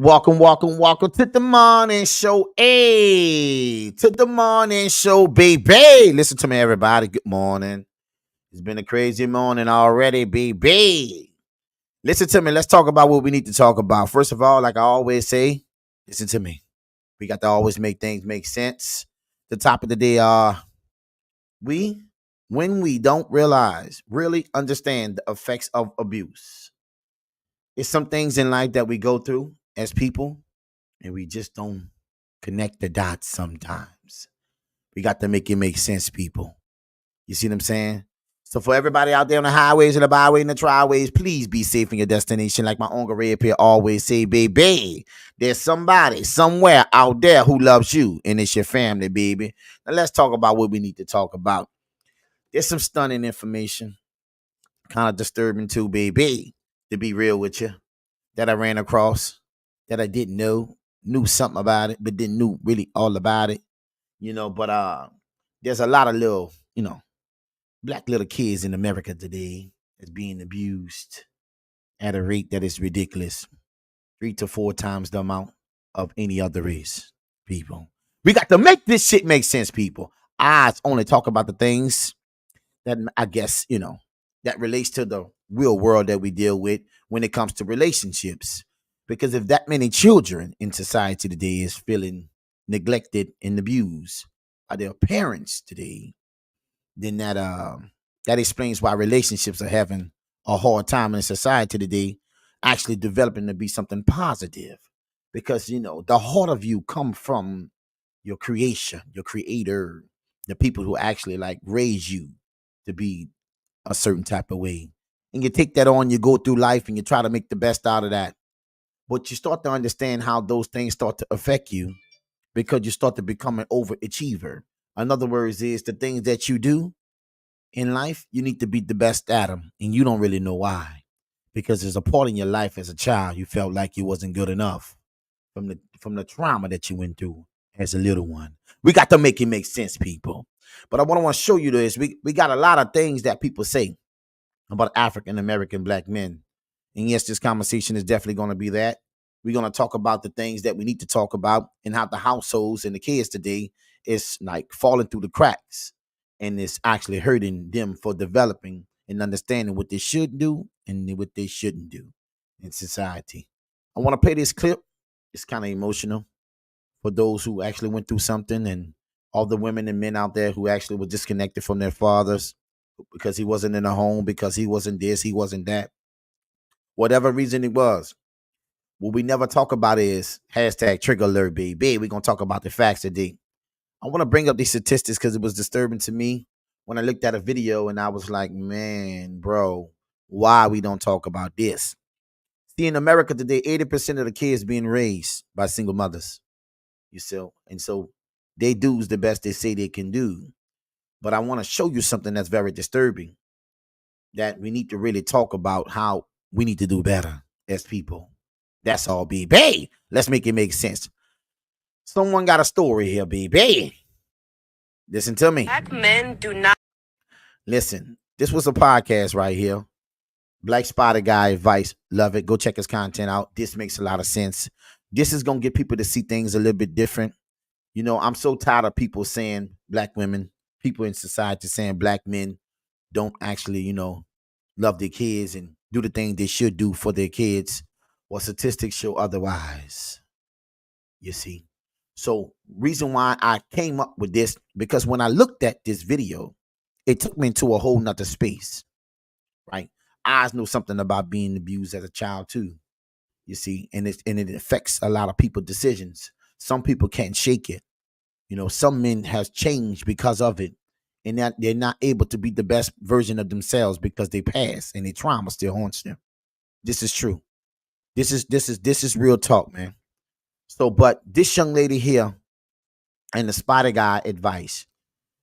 Welcome to the morning show. Hey, to the morning show, baby. Listen to me, everybody. Good morning. It's been a crazy morning already, baby. Listen to me. Let's talk about what we need to talk about. First of all, like I always say, listen to me. We got to always make things make sense. The top of the day we, when we don't realize, really understand the effects of abuse. It's some things in life that we go through as people and we just don't connect the dots sometimes. We got to make it make sense, people. You see what I'm saying? So for everybody out there on the highways and the byways and the triways, please be safe in your destination. Like my Uncle Ray up here always say, baby, there's somebody somewhere out there who loves you, and it's your family, baby. Now let's talk about what we need to talk about. There's some stunning information, kind of disturbing too, baby, to be real with you, that I ran across that I didn't know, knew something about it, but didn't know really all about it. But there's a lot of little, black little kids in America today that's being abused at a rate that is ridiculous. 3 to 4 times the amount of any other race, people. We got to make this shit make sense, people. I only talk about the things that I guess, that relates to the real world that we deal with when it comes to relationships. Because if that many children in society today is feeling neglected and abused by their parents today, then that explains why relationships are having a hard time in society today, actually developing to be something positive. Because the heart of you come from your creation, your creator, the people who actually like raise you to be a certain type of way. And you take that on, you go through life and you try to make the best out of that. But you start to understand how those things start to affect you because you start to become an overachiever. In other words, is the things that you do in life, you need to be the best at them. And you don't really know why. Because there's a part in your life as a child you felt like you wasn't good enough from the trauma that you went through as a little one. We got to make it make sense, people. But I want to show you this. We got a lot of things that people say about African American black men. And yes, this conversation is definitely going to be that. We're going to talk about the things that we need to talk about and how the households and the kids today is like falling through the cracks and it's actually hurting them for developing and understanding what they should do and what they shouldn't do in society. I want to play this clip. It's kind of emotional for those who actually went through something and all the women and men out there who actually were disconnected from their fathers because he wasn't in a home, because he wasn't this, he wasn't that. Whatever reason it was, what we never talk about is hashtag trigger alert, baby. We're going to talk about the facts today. I want to bring up these statistics because it was disturbing to me when I looked at a video and I was like, man, bro, why we don't talk about this? See, in America today, 80% of the kids being raised by single mothers. You see, and so they do the best they say they can do. But I want to show you something that's very disturbing that we need to really talk about how we need to do better as people. That's all, baby. Let's make it make sense. Someone got a story here, baby. Listen to me. Black men do not. Listen, this was a podcast right here. Black Spotted Guy advice. Love it. Go check his content out. This makes a lot of sense. This is going to get people to see things a little bit different. I'm so tired of people saying black women, people in society saying black men don't actually, love their kids and do the things they should do for their kids. Well, statistics show otherwise. You see. So reason why I came up with this, because when I looked at this video, it took me into a whole nother space. Right. I know something about being abused as a child too. You see, and it affects a lot of people's decisions. Some people can't shake it. Some men have changed because of it, and that they're not able to be the best version of themselves because they pass and their trauma still haunts them. This is true. This is real talk, man. So, but this young lady here and the Spotted Guy advice,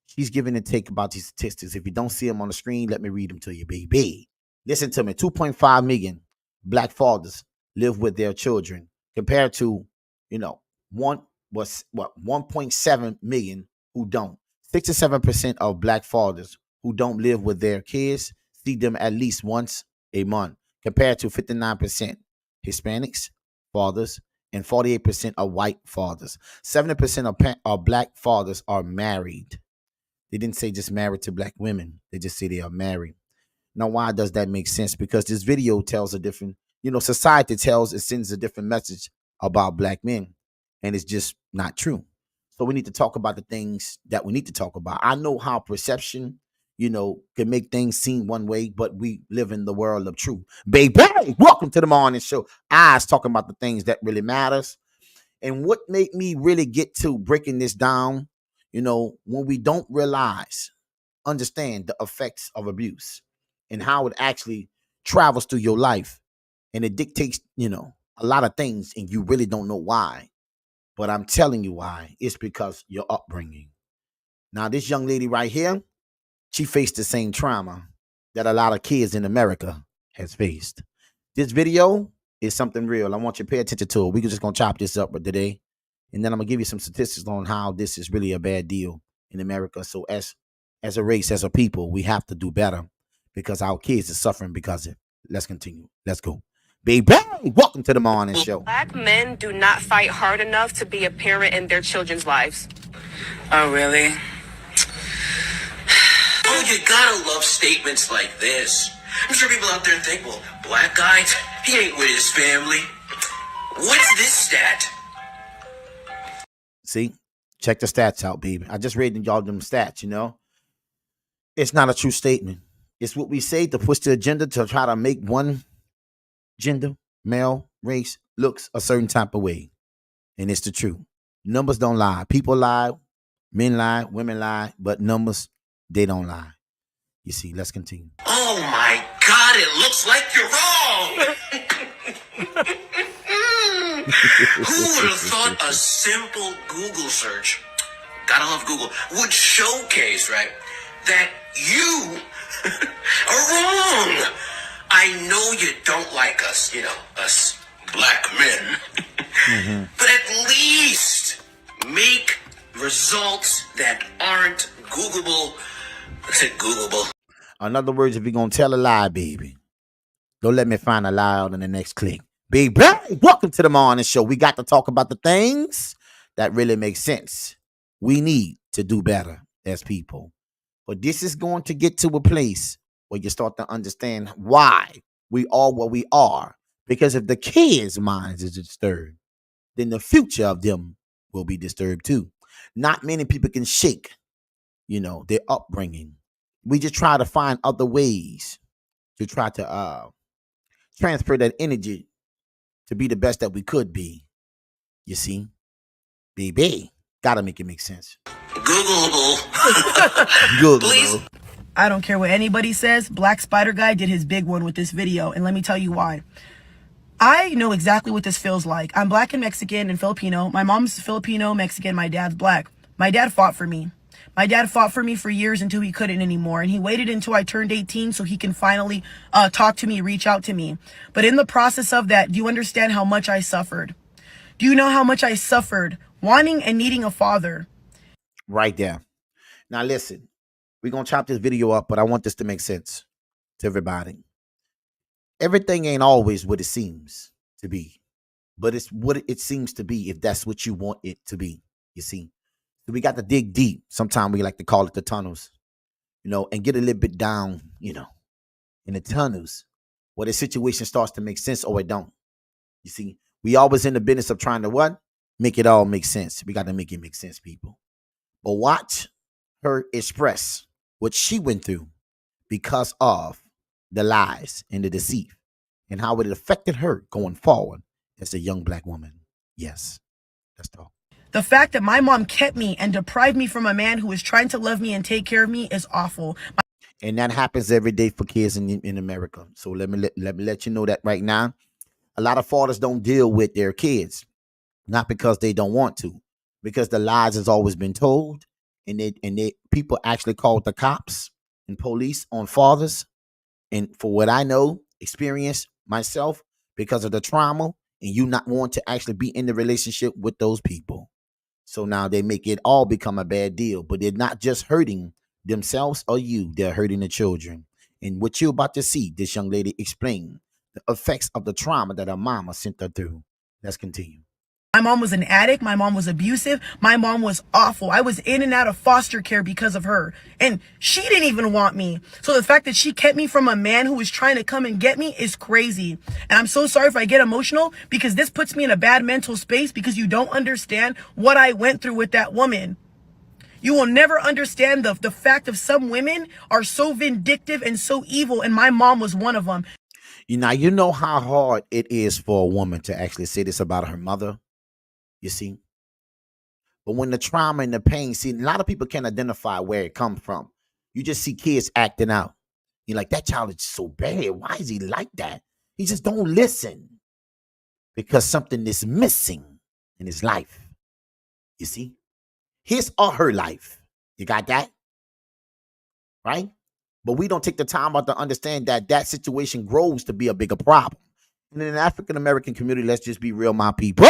she's giving a take about these statistics. If you don't see them on the screen, let me read them to you, baby. Listen to me. 2.5 million black fathers live with their children compared to, one was what 1.7 million who don't. 67% of black fathers who don't live with their kids see them at least once a month, compared to 59% Hispanics fathers and 48% are white fathers. 70% of black fathers are married. They didn't say just married to black women. They just say they are married. Now, why does that make sense? Because this video tells a different, society sends a different message about black men, and it's just not true. So we need to talk about the things that we need to talk about. I know how perception, can make things seem one way, but we live in the world of truth. Baby, welcome to the morning show. I was talking about the things that really matters. And what made me really get to breaking this down, when we don't understand the effects of abuse and how it actually travels through your life, and it dictates, a lot of things, and you really don't know why. But I'm telling you why. It's because your upbringing. Now, this young lady right here, she faced the same trauma that a lot of kids in America has faced. This video is something real. I want you to pay attention to it. We're just going to chop this up today. And then I'm going to give you some statistics on how this is really a bad deal in America. So as a race, as a people, we have to do better because our kids are suffering because of it. Let's continue. Let's go. Baby, welcome to the morning show. Black men do not fight hard enough to be a parent in their children's lives. Oh, really? Oh, you gotta love statements like this. I'm sure people out there think, well, black guy, he ain't with his family. What's this stat? See, check the stats out, baby. I just read y'all them stats, It's not a true statement. It's what we say to push the agenda to try to make one gender, male, race, looks a certain type of way. And it's the truth. Numbers don't lie. People lie, men lie, women lie, but numbers, they don't lie. You see, let's continue. Oh my God, it looks like you're wrong. Who would have thought a simple Google search, gotta love Google, would showcase, right, that you are wrong. I know you don't like us, us black men, but at least make results that aren't Googleable. I said Googleable. In other words, if you're going to tell a lie, baby, don't let me find a lie out in the next click. Baby, welcome to the morning show. We got to talk about the things that really make sense. We need to do better as people. But this is going to get to a place where you start to understand why we are what we are. Because if the kids' minds is disturbed, then the future of them will be disturbed too. Not many people can shake, their upbringing. We just try to find other ways to try to transfer that energy to be the best that we could be. You see? Baby, gotta make it make sense. Googleable. Googleable. Please. I don't care what anybody says. Black Spider Guy did his big one with this video, and let me tell you why. I know exactly what this feels like. I'm black and Mexican and Filipino. My mom's Filipino, Mexican, my dad's black. My dad fought for me. My dad fought for me for years until he couldn't anymore, and he waited until I turned 18 so he can finally talk to me, reach out to me. But in the process of that, do you understand how much I suffered? Do you know how much I suffered wanting and needing a father? Right there. Now listen, we're going to chop this video up, but I want this to make sense to everybody. Everything ain't always what it seems to be, but it's what it seems to be if that's what you want it to be, you see. So we got to dig deep. Sometimes we like to call it the tunnels, and get a little bit down, in the tunnels where the situation starts to make sense or it don't. You see, we always in the business of trying to what? Make it all make sense. We got to make it make sense, people. But watch her express what she went through because of the lies and the deceit and how it affected her going forward as a young black woman. Yes, let's talk. The fact that my mom kept me and deprived me from a man who was trying to love me and take care of me is awful. And that happens every day for kids in America. So let me let you know that right now. A lot of fathers don't deal with their kids, not because they don't want to, because the lies has always been told, and they people actually called the cops and police on fathers. And for what I know, experience myself, because of the trauma, and you not want to actually be in the relationship with those people. So now they make it all become a bad deal, but they're not just hurting themselves or you, they're hurting the children. And what you're about to see, this young lady explain the effects of the trauma that her mama sent her through. Let's continue. My mom was an addict. My mom was abusive. My mom was awful. I was in and out of foster care because of her. And she didn't even want me. So the fact that she kept me from a man who was trying to come and get me is crazy. And I'm so sorry if I get emotional because this puts me in a bad mental space because you don't understand what I went through with that woman. You will never understand the fact of some women are so vindictive and so evil. And my mom was one of them. You know how hard it is for a woman to actually say this about her mother. You see? But when the trauma and the pain, see, a lot of people can't identify where it comes from. You just see kids acting out. You're like, that child is so bad. Why is he like that? He just don't listen because something is missing in his life. You see? His or her life. You got that? Right? But we don't take the time out to understand that that situation grows to be a bigger problem. And in the African-American community, let's just be real, my people.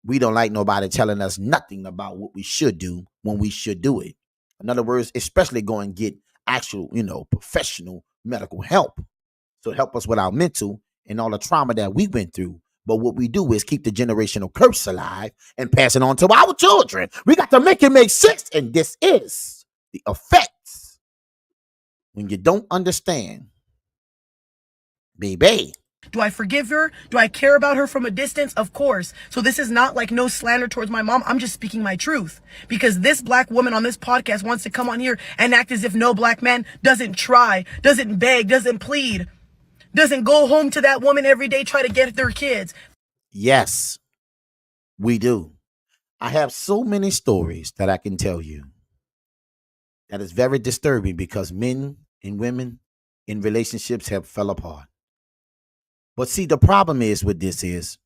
We don't like nobody telling us nothing about what we should do when we should do it. In other words, especially go and get actual, professional medical help. So help us with our mental and all the trauma that we went through. But what we do is keep the generational curse alive and pass it on to our children. We got to make it make sense. And this is the effects when you don't understand, baby. Do I forgive her? Do I care about her from a distance? Of course. So this is not like no slander towards my mom. I'm just speaking my truth. Because this black woman on this podcast wants to come on here and act as if no black man doesn't try, doesn't beg, doesn't plead, doesn't go home to that woman every day, try to get their kids. Yes, we do. I have so many stories that I can tell you that is very disturbing because men and women in relationships have fell apart. But see, the problem is with this is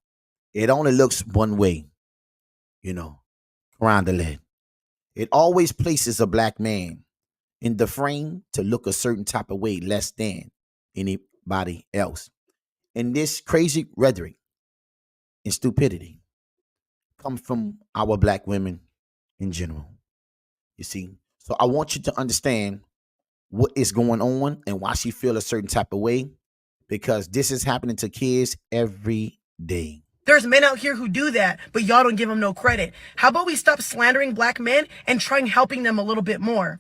it only looks one way, around the lead. It always places a black man in the frame to look a certain type of way less than anybody else. And this crazy rhetoric and stupidity come from our black women in general. You see? So I want you to understand what is going on and why she feel a certain type of way, because this is happening to kids every day. There's men out here who do that, but y'all don't give them no credit. How about we stop slandering black men and trying helping them a little bit more?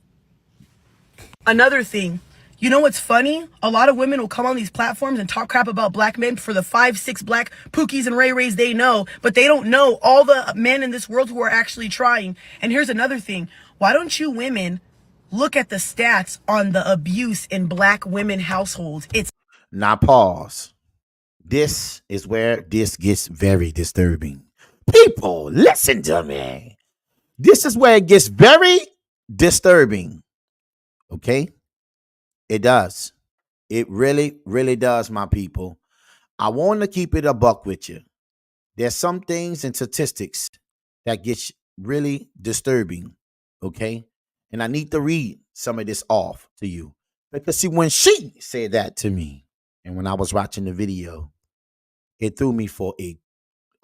Another thing, you know what's funny? A lot of women will come on these platforms and talk crap about black men for the 5-6 black Pookies and Ray Rays they know, but they don't know all the men in this world who are actually trying. And here's another thing. Why don't you women look at the stats on the abuse in black women households? It's Now pause. This is where this gets very disturbing. People, listen to me. This is where it gets very disturbing. Okay? It does. It really, really does, my people. I want to keep it a buck with you. There's some things and statistics that get really disturbing. Okay? And I need to read some of this off to you. Because see, when she said that to me, and when I was watching the video, it threw me for a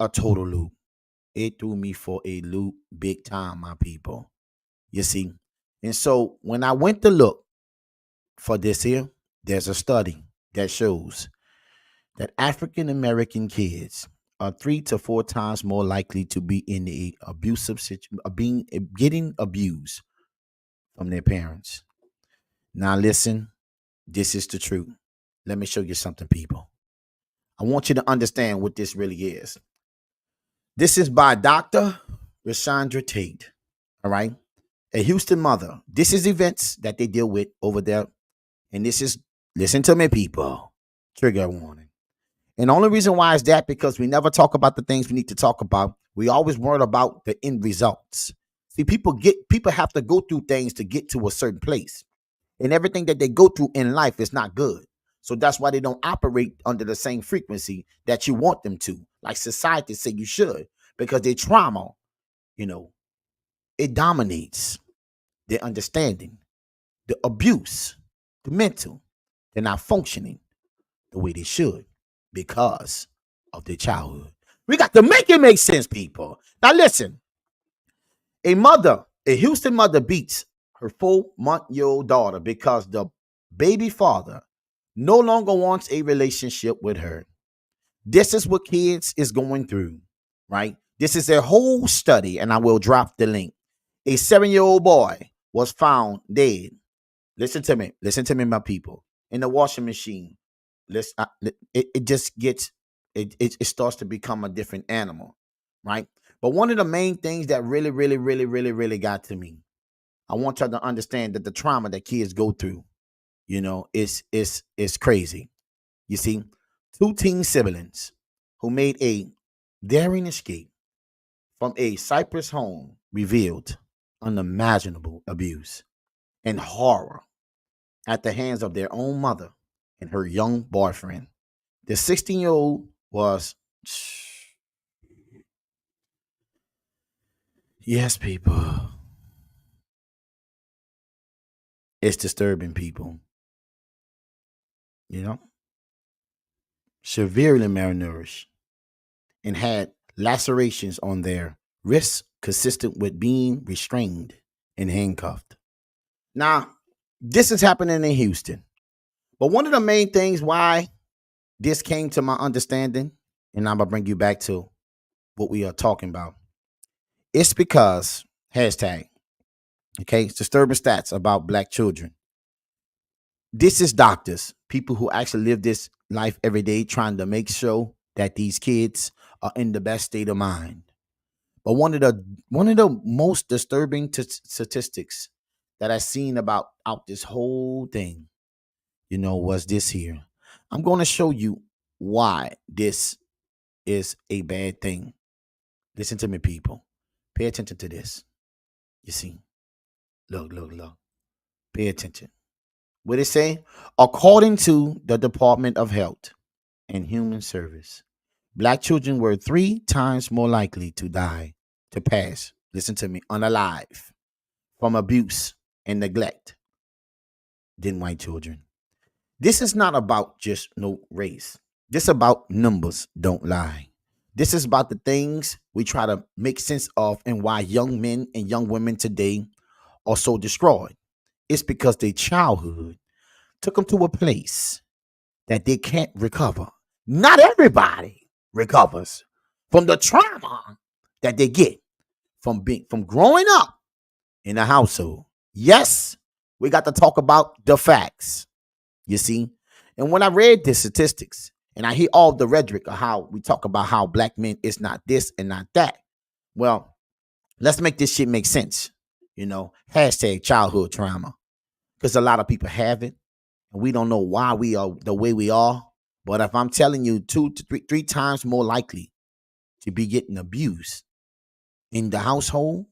total loop. It threw me for a loop big time, my people. You see? And so when I went to look for this here, there's a study that shows that African American kids are 3 to 4 times more likely to be in a abusive situation, getting abused from their parents. Now listen, this is the truth. Let me show you something, people. I want you to understand what this really is. This is by Dr. Rashandra Tate, all right? A Houston mother. This is events that they deal with over there. And this is, listen to me, people, trigger warning. And the only reason why is that because we never talk about the things we need to talk about. We always worry about the end results. See, people have to go through things to get to a certain place. And everything that they go through in life is not good. So that's why they don't operate under the same frequency that you want them to. Like society say you should. Because their trauma, it dominates their understanding. The abuse, the mental, they're not functioning the way they should because of their childhood. We got to make it make sense, people. Now listen. A Houston mother beats her 4-month-old daughter because the baby father no longer wants a relationship with her. This is what kids is going through, right? This is a whole study, and I will drop the link. A 7-year-old boy was found dead. Listen to me, my people. In the washing machine. Listen, it just gets it starts to become a different animal, right? But one of the main things that really got to me, I want y'all to understand that the trauma that kids go through, is crazy. You see, 2 teen siblings who made a daring escape from a Cypress home revealed unimaginable abuse and horror at the hands of their own mother and her young boyfriend. The 16-year-old was, yes, people, it's disturbing, people. Severely malnourished and had lacerations on their wrists consistent with being restrained and handcuffed. Now, this is happening in Houston. But one of the main things why this came to my understanding, and I'm going to bring you back to what we are talking about, it's because, hashtag, okay, it's disturbing stats about Black children. This is doctors, people who actually live this life every day, trying to make sure that these kids are in the best state of mind. But one of the most disturbing statistics that I've seen about this whole thing, was this here. I'm going to show you why this is a bad thing. Listen to me, people. Pay attention to this. You see, look. Pay attention. What it say? According to the Department of Health and Human Service, Black children were 3 times more likely to pass, listen to me, unalive from abuse and neglect than white children. This is not about just no race. This is about numbers don't lie. This is about the things we try to make sense of and why young men and young women today are so destroyed. It's because their childhood took them to a place that they can't recover. Not everybody recovers from the trauma that they get from growing up in a household. Yes, we got to talk about the facts. You see? And when I read the statistics and I hear all the rhetoric of how we talk about how Black men is not this and not that. Well, let's make this shit make sense. Hashtag childhood trauma. Because a lot of people have it. And we don't know why we are the way we are. But if I'm telling you 2 to 3 times more likely to be getting abused in the household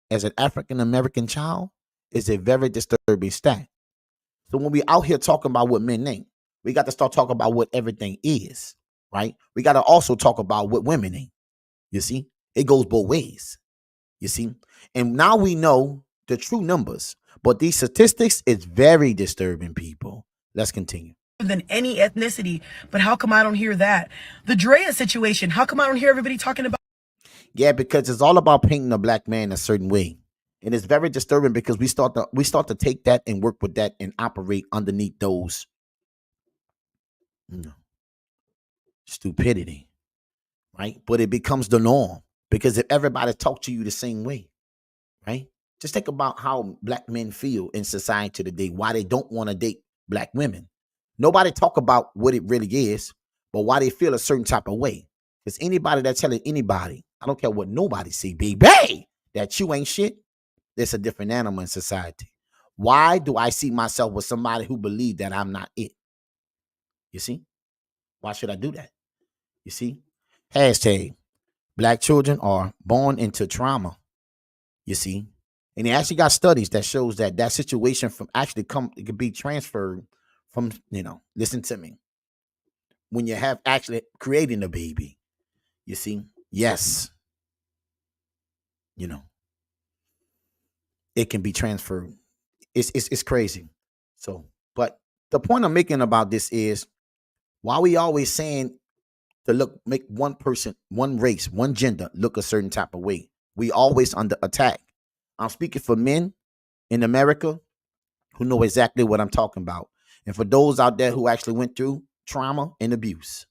as an African American child is a very disturbing stat. So when we out here talking about what men ain't, we got to start talking about what everything is, right? We got to also talk about what women ain't. You see, it goes both ways. You see, and now we know the true numbers, but these statistics is very disturbing, people. Let's continue. Than any ethnicity, but how come I don't hear that? The Drea situation, how come I don't hear everybody talking about? Yeah, because it's all about painting a Black man a certain way. And it's very disturbing because we start to take that and work with that and operate underneath those stupidity, right? But it becomes the norm because if everybody talk to you the same way, right? Just think about how Black men feel in society today, why they don't want to date Black women. Nobody talk about what it really is, but why they feel a certain type of way. Because anybody that's telling anybody, I don't care what nobody say, baby, that you ain't shit, there's a different animal in society. Why do I see myself with somebody who believes that I'm not it? You see? Why should I do that? You see? Hashtag Black children are born into trauma. You see? And they actually got studies that shows that situation from actually it could be transferred from, listen to me. When you have actually creating a baby, you see? Yes. It can be transferred. It's crazy. So, but the point I'm making about this is why we always saying to make one person, one race, one gender look a certain type of way. We always under attack. I'm speaking for men in America who know exactly what I'm talking about. And for those out there who actually went through trauma and abuse,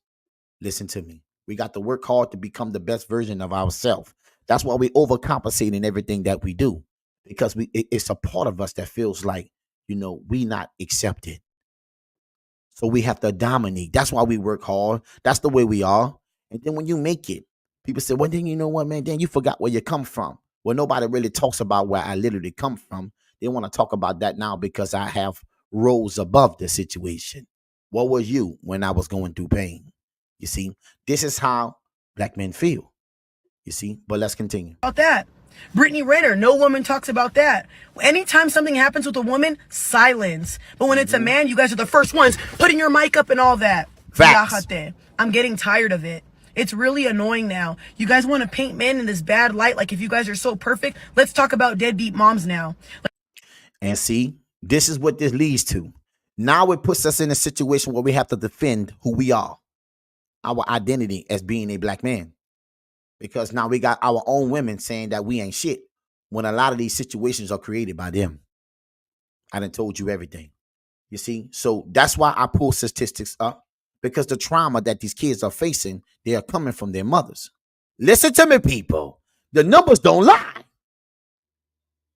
listen to me. We got to work hard to become the best version of ourselves. That's why we overcompensate in everything that we do, because it's a part of us that feels like, we not accepted. So we have to dominate. That's why we work hard. That's the way we are. And then when you make it, people say, well, then you know what, man, then you forgot where you come from. Well, nobody really talks about where I literally come from. They want to talk about that now because I have rose above the situation. What was you when I was going through pain? You see, this is how black men feel. You see, but let's continue. About that. Brittany Renner, no woman talks about that. Anytime something happens with a woman, silence. But when it's a man, you guys are the first ones putting your mic up and all that. Facts. I'm getting tired of it. It's really annoying now. You guys want to paint men in this bad light, like if you guys are so perfect. Let's talk about deadbeat moms now. And see, this is what this leads to. Now it puts us in a situation where we have to defend who we are, our identity as being a black man. Because now we got our own women saying that we ain't shit, when a lot of these situations are created by them. I done told you everything. You see? So that's why I pull statistics up, because the trauma that these kids are facing, they are coming from their mothers. Listen to me, people. The numbers don't lie.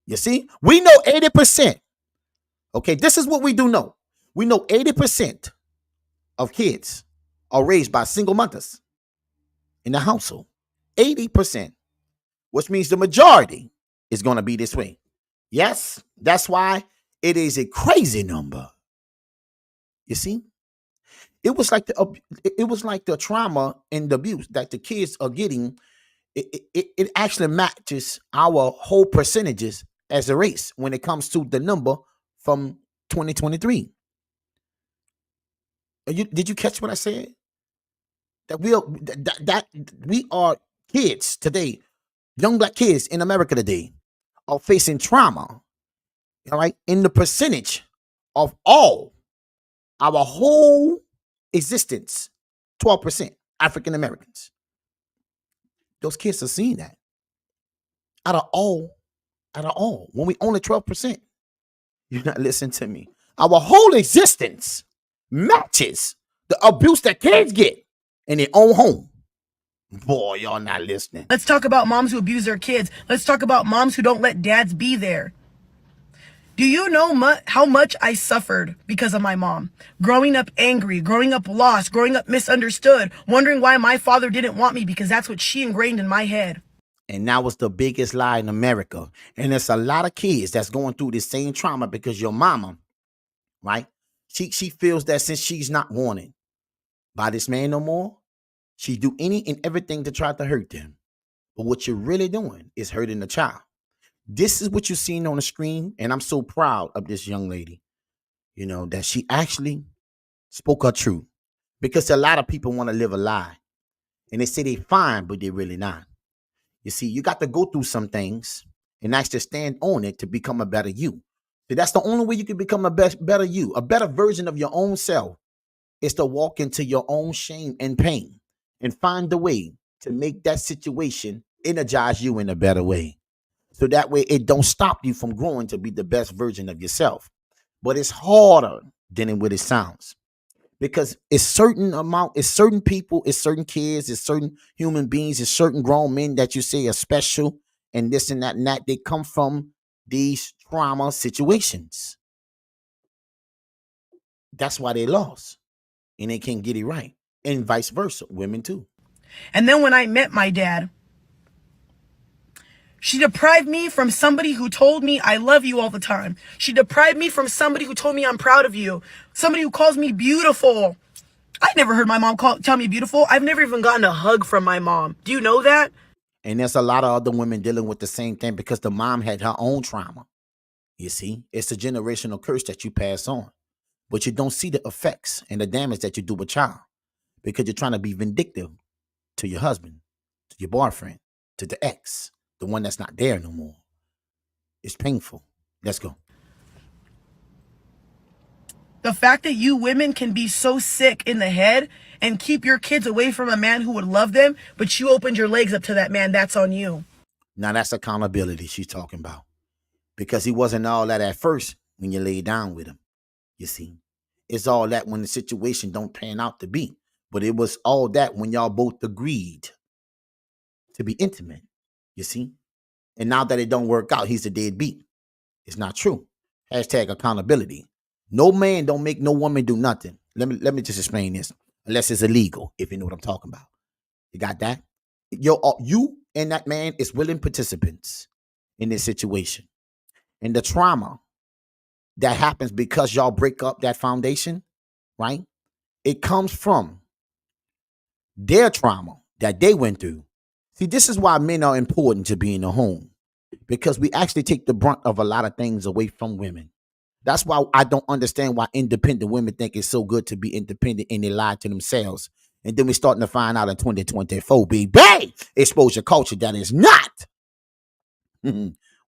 You see? We know 80%. Okay, this is what we do know. We know 80% of kids are raised by single mothers in the household. 80%, which means the majority is going to be this way. Yes, that's why it is a crazy number. You see, it was like the trauma and the abuse that the kids are getting. It actually matches our whole percentages as a race when it comes to the number from 2023. Did you catch what I said? That we are kids today, young black kids in America today, are facing trauma, all right, in the percentage of all our whole existence, 12% African Americans. Those kids are seeing that. Out of all, when we only 12%, you're not listening to me. Our whole existence matches the abuse that kids get in their own home. Boy, y'all not listening. Let's talk about moms who abuse their kids. Let's talk about moms who don't let dads be there. Do you know how much I suffered because of my mom? Growing up angry, growing up lost, growing up misunderstood, wondering why my father didn't want me, because that's what she ingrained in my head. And that was the biggest lie in America. And there's a lot of kids that's going through the same trauma because your mama, right? She feels that since she's not wanted by this man no more, she do any and everything to try to hurt them. But what you're really doing is hurting the child. This is what you're seeing on the screen. And I'm so proud of this young lady, that she actually spoke her truth. Because a lot of people want to live a lie. And they say they fine, but they're really not. You see, you got to go through some things and actually stand on it to become a better you. So that's the only way you can become a better you, a better version of your own self, is to walk into your own shame and pain and find a way to make that situation energize you in a better way. So that way it don't stop you from growing to be the best version of yourself. But it's harder than what it sounds. Because it's certain people, it's certain kids, it's certain human beings, it's certain grown men that you say are special and this and that and that. They come from these trauma situations. That's why they lost. And they can't get it right. And vice versa, women too. And then when I met my dad, she deprived me from somebody who told me I love you all the time. She deprived me from somebody who told me I'm proud of you. Somebody who calls me beautiful. I never heard my mom tell me beautiful. I've never even gotten a hug from my mom. Do you know that? And there's a lot of other women dealing with the same thing because the mom had her own trauma. You see, it's a generational curse that you pass on. But you don't see the effects and the damage that you do with child because you're trying to be vindictive to your husband, to your boyfriend, to the ex, the one that's not there no more. It's painful. Let's go. The fact that you women can be so sick in the head and keep your kids away from a man who would love them, but you opened your legs up to that man, that's on you. Now that's accountability she's talking about. Because he wasn't all that at first when you lay down with him. You see, it's all that when the situation don't pan out to be. But it was all that when y'all both agreed to be intimate, you see? And now that it don't work out, he's a deadbeat. It's not true. Hashtag accountability. No man don't make no woman do nothing. Let me just explain this. Unless it's illegal, if you know what I'm talking about. You got that? You and that man is willing participants in this situation. And the trauma that happens because y'all break up that foundation, right? It comes from their trauma that they went through. See, this is why men are important to be in the home, because we actually take the brunt of a lot of things away from women. That's why I don't understand why independent women think it's so good to be independent and they lie to themselves. And then we're starting to find out in 2024, baby, exposure culture that is not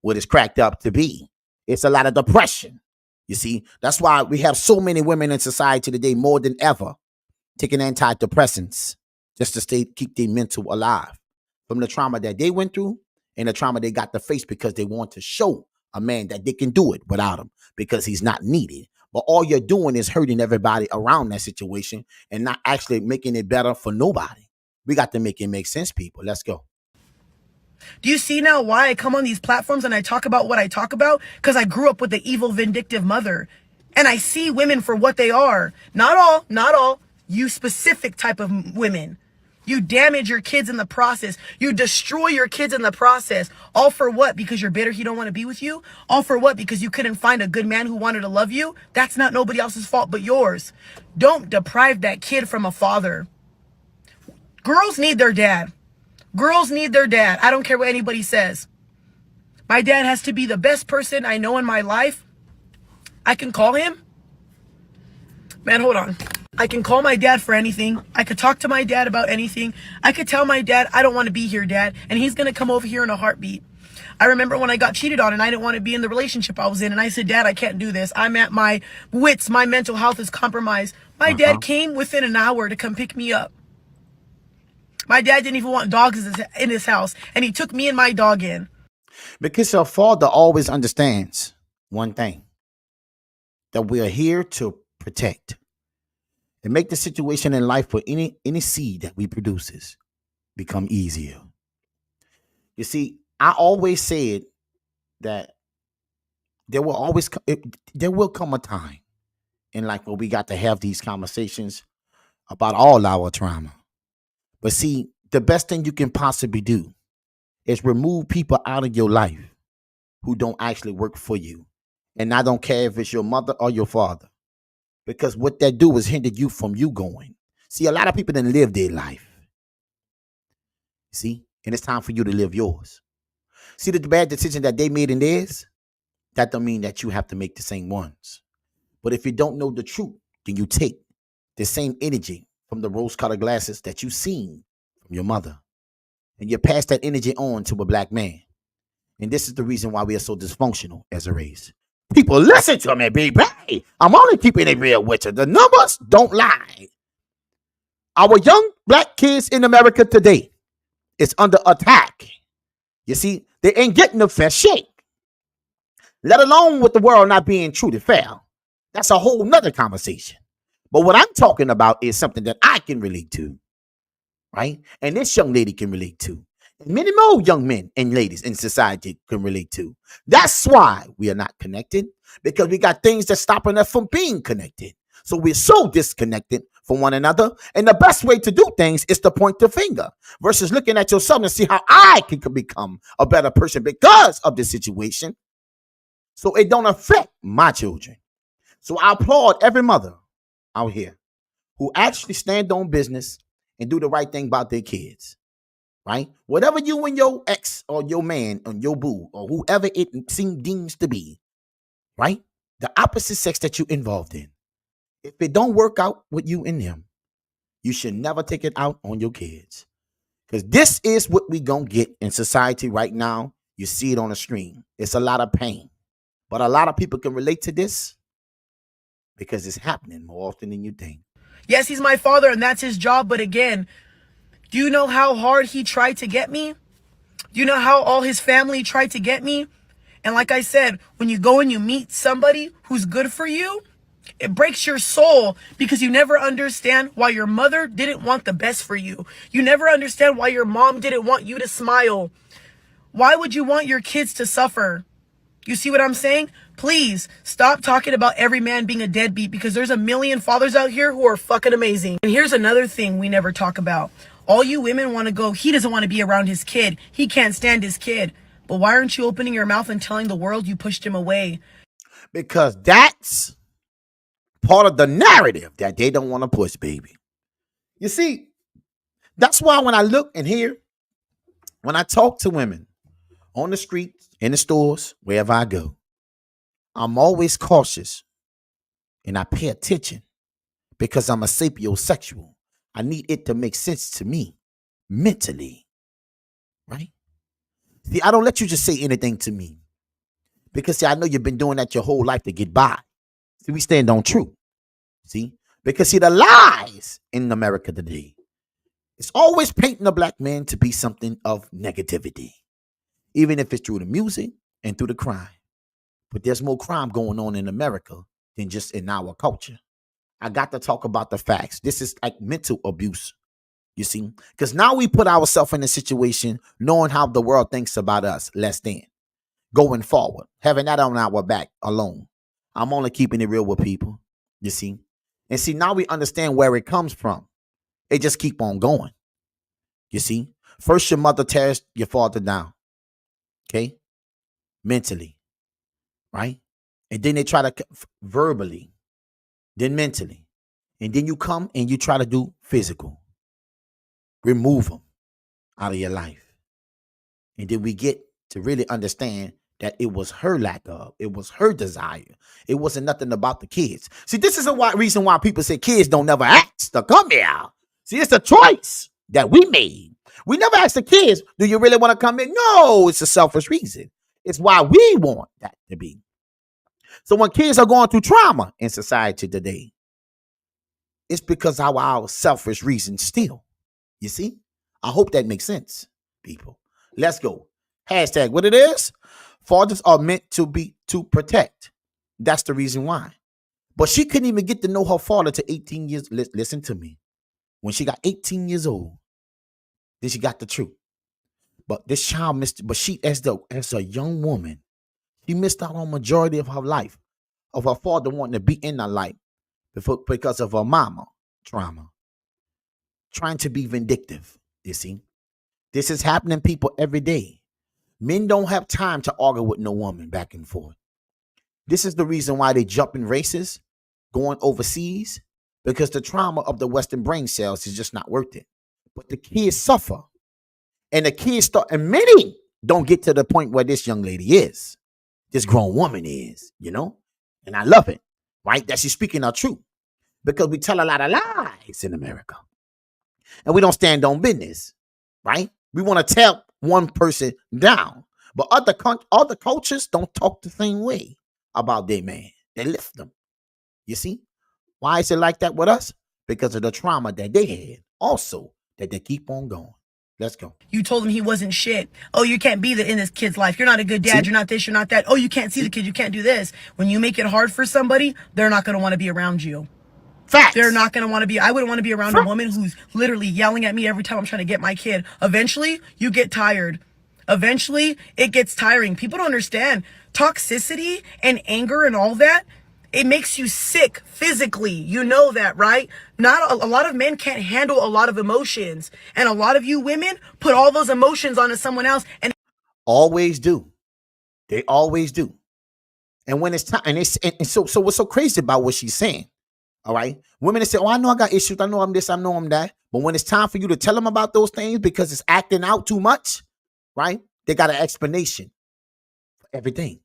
what it's cracked up to be. It's a lot of depression. You see, that's why we have so many women in society today, more than ever, taking antidepressants just to keep their mental alive from the trauma that they went through and the trauma they got to face because they want to show a man that they can do it without him because he's not needed. But all you're doing is hurting everybody around that situation and not actually making it better for nobody. We got to make it make sense, people. Let's go. Do you see now why I come on these platforms and I talk about what I talk about? Because I grew up with the evil, vindictive mother. And I see women for what they are. Not all. You specific type of women. You damage your kids in the process. You destroy your kids in the process. All for what? Because you're bitter he don't want to be with you? All for what? Because you couldn't find a good man who wanted to love you? That's not nobody else's fault but yours. Don't deprive that kid from a father. Girls need their dad. Girls need their dad. I don't care what anybody says. My dad has to be the best person I know in my life. I can call him. Man, hold on. I can call my dad for anything. I could talk to my dad about anything. I could tell my dad, I don't want to be here, Dad. And he's going to come over here in a heartbeat. I remember when I got cheated on and I didn't want to be in the relationship I was in. And I said, Dad, I can't do this. I'm at my wits. My mental health is compromised. My dad came within an hour to come pick me up. My dad didn't even want dogs in his house. And he took me and my dog in. Because your father always understands one thing, that we are here to protect and make the situation in life for any seed that we produces become easier. You see, I always said that there will come a time in life where we got to have these conversations about all our trauma. But see, the best thing you can possibly do is remove people out of your life who don't actually work for you. And I don't care if it's your mother or your father. Because what that do is hinder you from you going. See, a lot of people didn't live their life. See? And it's time for you to live yours. See the bad decision that they made in theirs? That don't mean that you have to make the same ones. But if you don't know the truth, then you take the same energy from the rose-colored glasses that you seen from your mother. And you pass that energy on to a black man. And this is the reason why we are so dysfunctional as a race. People, listen to me, baby. I'm only keeping it real with you. The numbers don't lie. Our young black kids in America today is under attack. You see, they ain't getting a fair shake. Let alone with the world not being true to fair. That's a whole nother conversation. But what I'm talking about is something that I can relate to, right? And this young lady can relate to. Many more young men and ladies in society can relate to. That's why we are not connected, because we got things that's stopping us from being connected. So we're so disconnected from one another. And the best way to do things is to point the finger versus looking at yourself and see how I can become a better person because of the situation. So it don't affect my children. So I applaud every mother out here who actually stand on business and do the right thing about their kids. Right? Whatever you and your ex or your man or your boo or whoever it deems to be, right? The opposite sex that you're involved in. If it don't work out with you and them, you should never take it out on your kids. Because this is what we gonna get in society right now. You see it on the screen. It's a lot of pain. But a lot of people can relate to this because it's happening more often than you think. Yes, he's my father and that's his job. But again, do you know how hard he tried to get me? Do you know how all his family tried to get me? And like I said, when you go and you meet somebody who's good for you, It breaks your soul because you never understand why your mother didn't want the best for you. You never understand why your mom didn't want you to smile. Why would you want your kids to suffer? You see what I'm saying? Please stop talking about every man being a deadbeat, because there's a million fathers out here who are fucking amazing. And here's another thing we never talk about. All you women want to go, he doesn't want to be around his kid. He can't stand his kid. But why aren't you opening your mouth and telling the world you pushed him away? Because that's part of the narrative that they don't want to push, baby. You see, that's why when I look and hear, when I talk to women on the streets, in the stores, wherever I go, I'm always cautious and I pay attention because I'm a sapiosexual. I need it to make sense to me mentally, right? See, I don't let you just say anything to me because, see, I know you've been doing that your whole life to get by. See, we stand on truth, see? Because, see, the lies in America today, it's always painting a black man to be something of negativity, even if it's through the music and through the crime. But there's more crime going on in America than just in our culture. I got to talk about the facts. This is like mental abuse, you see? Because now we put ourselves in a situation knowing how the world thinks about us less than. Going forward, having that on our back alone. I'm only keeping it real with people, you see? And see, now we understand where it comes from. It just keep on going, you see? First, your mother tears your father down, okay? Mentally, right? And then they try to verbally, then mentally. And then you come and you try to do physical. Remove them out of your life. And then we get to really understand that it was her lack of, it was her desire. It wasn't nothing about the kids. See, this is a reason why people say kids don't never ask to come here. See, it's a choice that we made. We never ask the kids, do you really want to come in? No, it's a selfish reason. It's why we want that to be. So when kids are going through trauma in society today, it's because of our selfish reasons still. You see? I hope that makes sense, people. Let's go. Hashtag what it is. Fathers are meant to be to protect. That's the reason why. But she couldn't even get to know her father to 18 years. Listen to me. When she got 18 years old, then she got the truth. But this child missed, but she, as a young woman, she missed out on majority of her life, of her father wanting to be in her life because of her mama trauma. Trying to be vindictive, you see. This is happening to people every day. Men don't have time to argue with no woman back and forth. This is the reason why they jump in races, going overseas, because the trauma of the Western brain cells is just not worth it. But the kids suffer. And the kids start, and many don't get to the point where this young lady is. This grown woman is, you know? And I love it, right? That she's speaking our truth. Because we tell a lot of lies in America. And we don't stand on business, right? We want to tell one person down. But other cultures don't talk the same way about their man. They lift them. You see? Why is it like that with us? Because of the trauma that they had. Also, that they keep on going. Let's go. You told him he wasn't shit. Oh, you can't be in this kid's life. You're not a good dad. See? You're not this. You're not that. Oh, you can't see the kid. You can't do this. When you make it hard for somebody, they're not going to want to be around you. Facts. They're not going to want to be. I wouldn't want to be around a woman who's literally yelling at me every time I'm trying to get my kid. Eventually, you get tired. Eventually, it gets tiring. People don't understand. Toxicity and anger and all that, it makes you sick physically. You know that, right? Not a lot of men can't handle a lot of emotions. And a lot of you women put all those emotions onto someone else. And always do. They always do. And when it's time, and so what's so crazy about what she's saying? All right. Women that say, oh, I know I got issues. I know I'm this. I know I'm that. But when it's time for you to tell them about those things because it's acting out too much, right? They got an explanation for everything.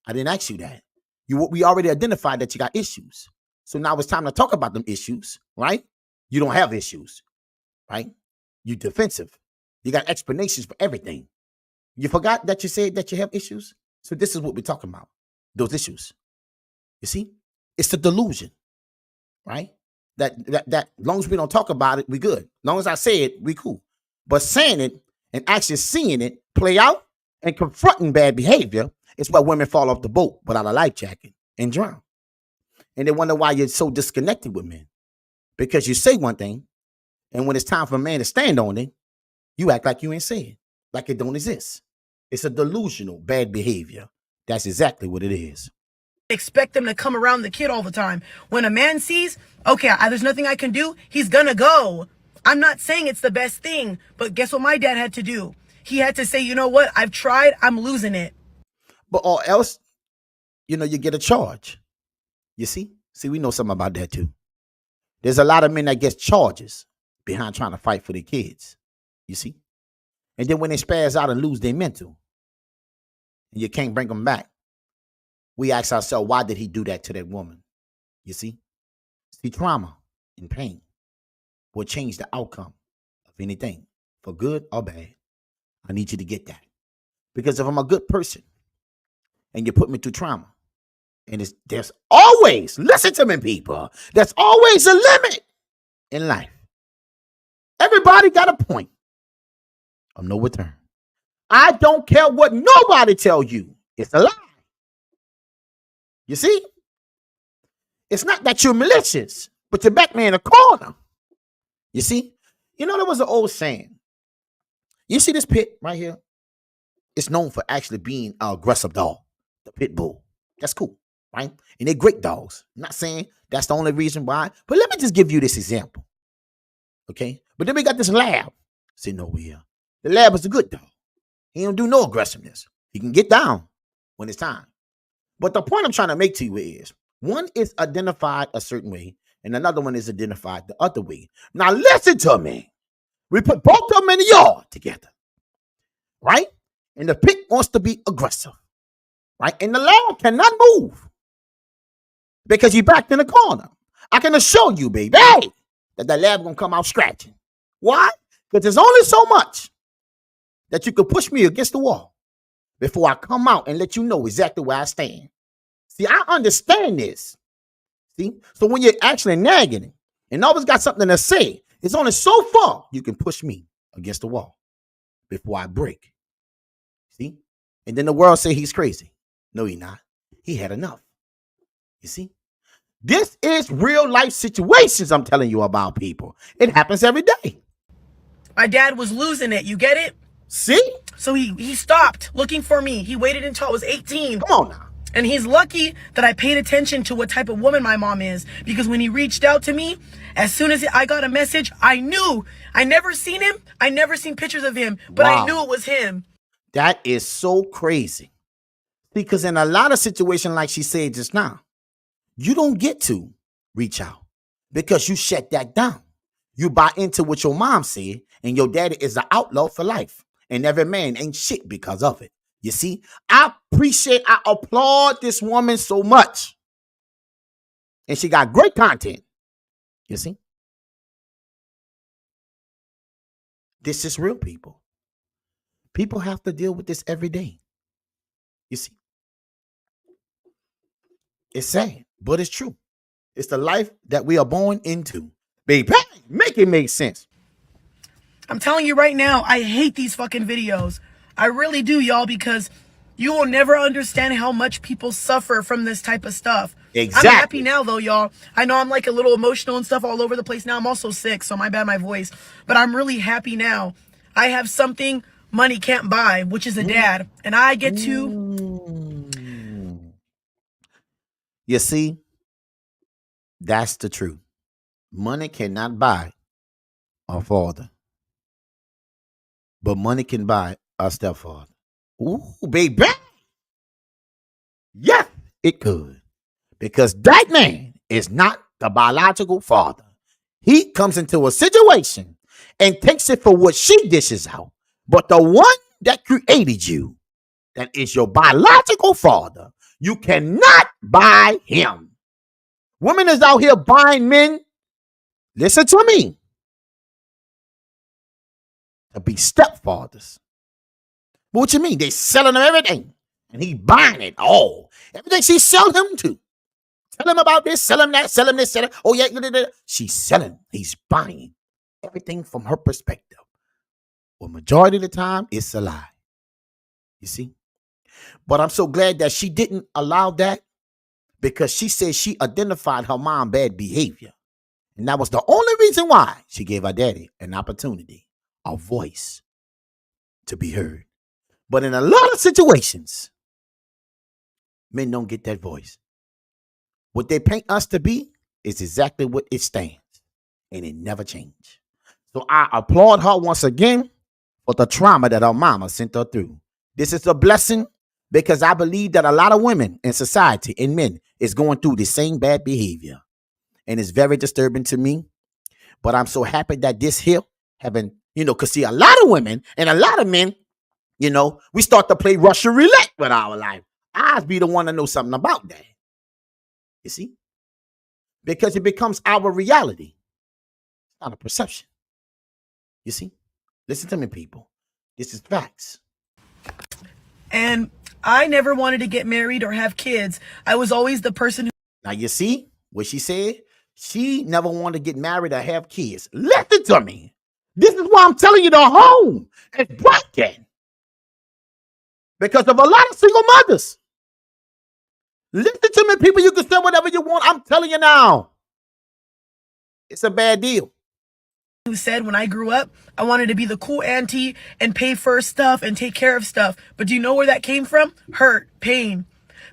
I didn't ask you that. We already identified that you got issues. So now it's time to talk about them issues, right? You don't have issues, right? You're defensive. You got explanations for everything. You forgot that you said that you have issues? So this is what we're talking about. Those issues. You see? It's the delusion. Right? That as long as we don't talk about it, we good. As long as I say it, we cool. But saying it and actually seeing it play out and confronting bad behavior is why women fall off the boat without a life jacket and drown. And they wonder why you're so disconnected with men. Because you say one thing, and when it's time for a man to stand on it, you act like you ain't say it, like it don't exist. It's a delusional bad behavior. That's exactly what it is. Expect them to come around the kid all the time. When a man sees, okay, there's nothing I can do, he's gonna go. I'm not saying it's the best thing, but guess what my dad had to do? He had to say, you know what? I've tried, I'm losing it. But or else, you get a charge. You see? See, we know something about that too. There's a lot of men that get charges behind trying to fight for their kids. You see? And then when they spaz out and lose their mental, and you can't bring them back, we ask ourselves, why did he do that to that woman? You see? See, trauma and pain will change the outcome of anything, for good or bad. I need you to get that. Because if I'm a good person and you put me through trauma, and there's always, listen to me, people, there's always a limit in life. Everybody got a point of no return. I don't care what nobody tell you. It's a lie. You see? It's not that you're malicious, but you back me in a corner. You see? There was an old saying. You see this pit right here? It's known for actually being an aggressive dog, the pit bull. That's cool, right? And they're great dogs. I'm not saying that's the only reason why, but let me just give you this example. Okay? But then we got this lab sitting over here. The lab is a good dog. He don't do no aggressiveness. He can get down when it's time. But the point I'm trying to make to you is, one is identified a certain way, and another one is identified the other way. Now listen to me. We put both of them in the yard together, right? And the pig wants to be aggressive, right? And the lab cannot move because he backed in the corner. I can assure you, baby, that the lab gonna come out scratching. Why? Because there's only so much that you could push me against the wall before I come out and let you know exactly where I stand. See, I understand this. See? So when you're actually nagging him and always got something to say, it's only so far you can push me against the wall before I break. See? And then the world say he's crazy. No, he's not. He had enough. You see? This is real life situations I'm telling you about, people. It happens every day. My dad was losing it. You get it? See? So he stopped looking for me. He waited until I was 18. Come on now. And he's lucky that I paid attention to what type of woman my mom is. Because when he reached out to me, as soon as I got a message, I knew. I never seen him. I never seen pictures of him. But Wow. I knew it was him. That is so crazy. Because in a lot of situations, like she said just now, you don't get to reach out because you shut that down. You buy into what your mom said, and your daddy is an outlaw for life. And every man ain't shit because of it. You see, I applaud this woman so much. And she got great content. You see? This is real, people. People have to deal with this every day. You see? It's sad, but it's true. It's the life that we are born into. Baby, make it make sense. I'm telling you right now, I hate these fucking videos. I really do, y'all, because you will never understand how much people suffer from this type of stuff. Exactly. I'm happy now, though, y'all. I know I'm like a little emotional and stuff all over the place now. I'm also sick, so my bad, my voice. But I'm really happy now. I have something money can't buy, which is a dad. And I get to... You see, that's the truth. Money cannot buy a father. But money can buy a stepfather. Ooh, baby. Yes, it could. Because that man is not the biological father. He comes into a situation and takes it for what she dishes out. But the one that created you, that is your biological father, you cannot buy him. Women is out here buying men. Listen to me. To be stepfathers. But what you mean? They selling him everything. And he buying it all. Everything she sell him to. Tell him about this, sell him that, sell him this, sell him. Oh, yeah. She's selling. He's buying everything from her perspective. Well, majority of the time, it's a lie. You see? But I'm so glad that she didn't allow that. because she said she identified her mom bad behavior. And that was the only reason why she gave her daddy an opportunity, a voice to be heard. But in a lot of situations, men don't get that voice. What they paint us to be is exactly what it stands, and it never changed. So I applaud her once again for the trauma that her mama sent her through. This is a blessing because I believe that a lot of women in society and men is going through the same bad behavior. And it's very disturbing to me. But I'm so happy that this here having, because see, a lot of women and a lot of men, we start to play Russian roulette with our life. I'd be the one to know something about that. You see? Because it becomes our reality. It's not a perception. You see? Listen to me, people. This is facts. And I never wanted to get married or have kids. I was always the person who... Now, you see what she said? She never wanted to get married or have kids. Listen to me. This is why I'm telling you the home is broken. Because of a lot of single mothers. Listen to me, people. You can say whatever you want. I'm telling you now. It's a bad deal. Who said when I grew up, I wanted to be the cool auntie and pay for stuff and take care of stuff. But do you know where that came from? Hurt, pain.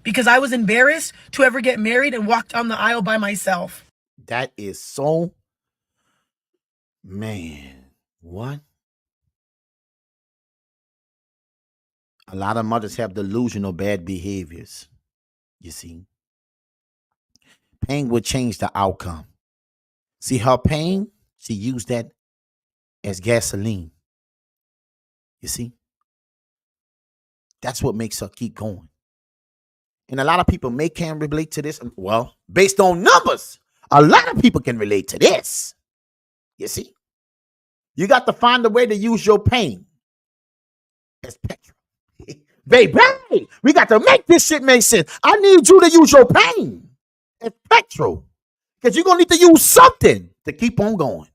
Because I was embarrassed to ever get married and walk down the aisle by myself. That is so, man, what? A lot of mothers have delusional bad behaviors, you see. Pain would change the outcome. See, her pain, she used that as gasoline. You see? That's what makes her keep going. And a lot of people can relate to this. Well, based on numbers, a lot of people can relate to this. You see? You got to find a way to use your pain as petrol. Baby, we got to make this shit make sense. I need you to use your pain as petrol. Because you're going to need to use something to keep on going.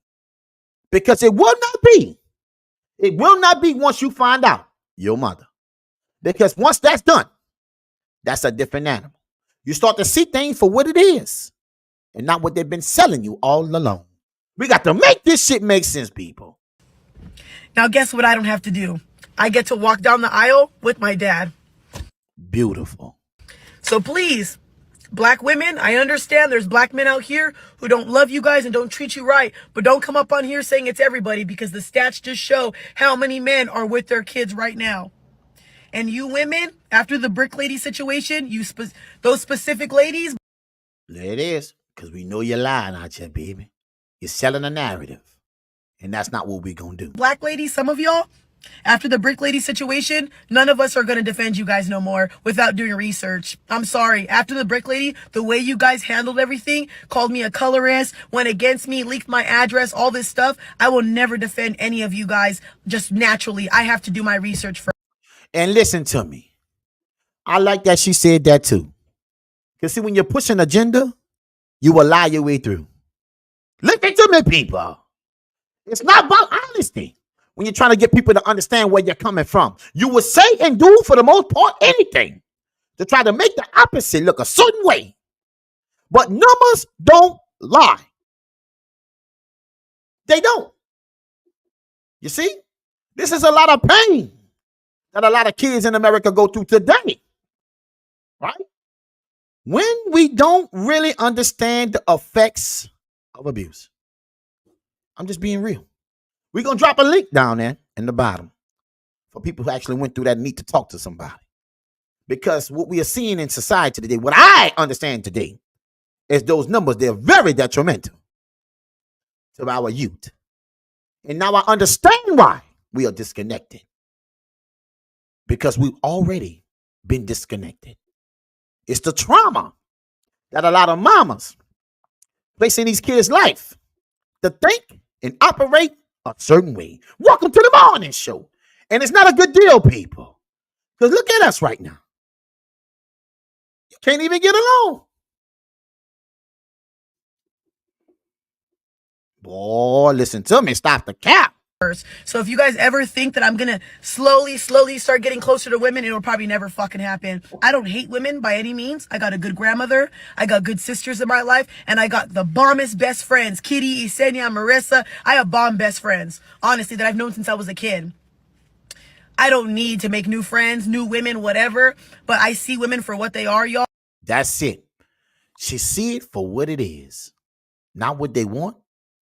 Because it will not be once you find out your mother. Because once that's done, that's a different animal. You start to see things for what it is and not what they've been selling you all along. We got to make this shit make sense, people. Now, guess what I don't have to do? I get to walk down the aisle with my dad. Beautiful. So please, black women, I understand there's black men out here who don't love you guys and don't treat you right. But don't come up on here saying it's everybody, because the stats just show how many men are with their kids right now. And you women, after the brick lady situation, those specific ladies. There it is. Because we know you're lying out here, baby. You're selling a narrative. And that's not what we're going to do. Black ladies, some of y'all, after the brick lady situation, none of us are going to defend you guys no more without doing research. I'm sorry. After the brick lady, the way you guys handled everything, called me a colorist, went against me, leaked my address, all this stuff, I will never defend any of you guys just naturally. I have to do my research first. And listen to me. I like that she said that too. Because see, when you're pushing agenda, you will lie your way through. Listen to me, people. It's not about honesty. When you're trying to get people to understand where you're coming from, you will say and do, for the most part, anything to try to make the opposite look a certain way. But numbers don't lie. They don't. You see, this is a lot of pain that a lot of kids in America go through today, right? When we don't really understand the effects of abuse. I'm just being real. We're going to drop a link down there in the bottom for people who actually went through that and need to talk to somebody. Because what we are seeing in society today, what I understand today, is those numbers, they're very detrimental to our youth. And now I understand why we are disconnected. Because we've already been disconnected. It's the trauma that a lot of mamas place in these kids' life to think and operate a certain way. Welcome to the morning show. And it's not a good deal, people. Because look at us right now. You can't even get along. Boy, listen to me. Stop the cap. So if you guys ever think that I'm gonna slowly start getting closer to women, it'll probably never fucking happen. I don't hate women by any means. I got a good grandmother, I got good sisters in my life, and I got the bombest best friends. Kitty, Isenia, Marissa. I have bomb best friends, honestly, that I've known since I was a kid. I don't need to make new friends, new women, whatever, but I see women for what they are, y'all. That's it. She see it for what it is, not what they want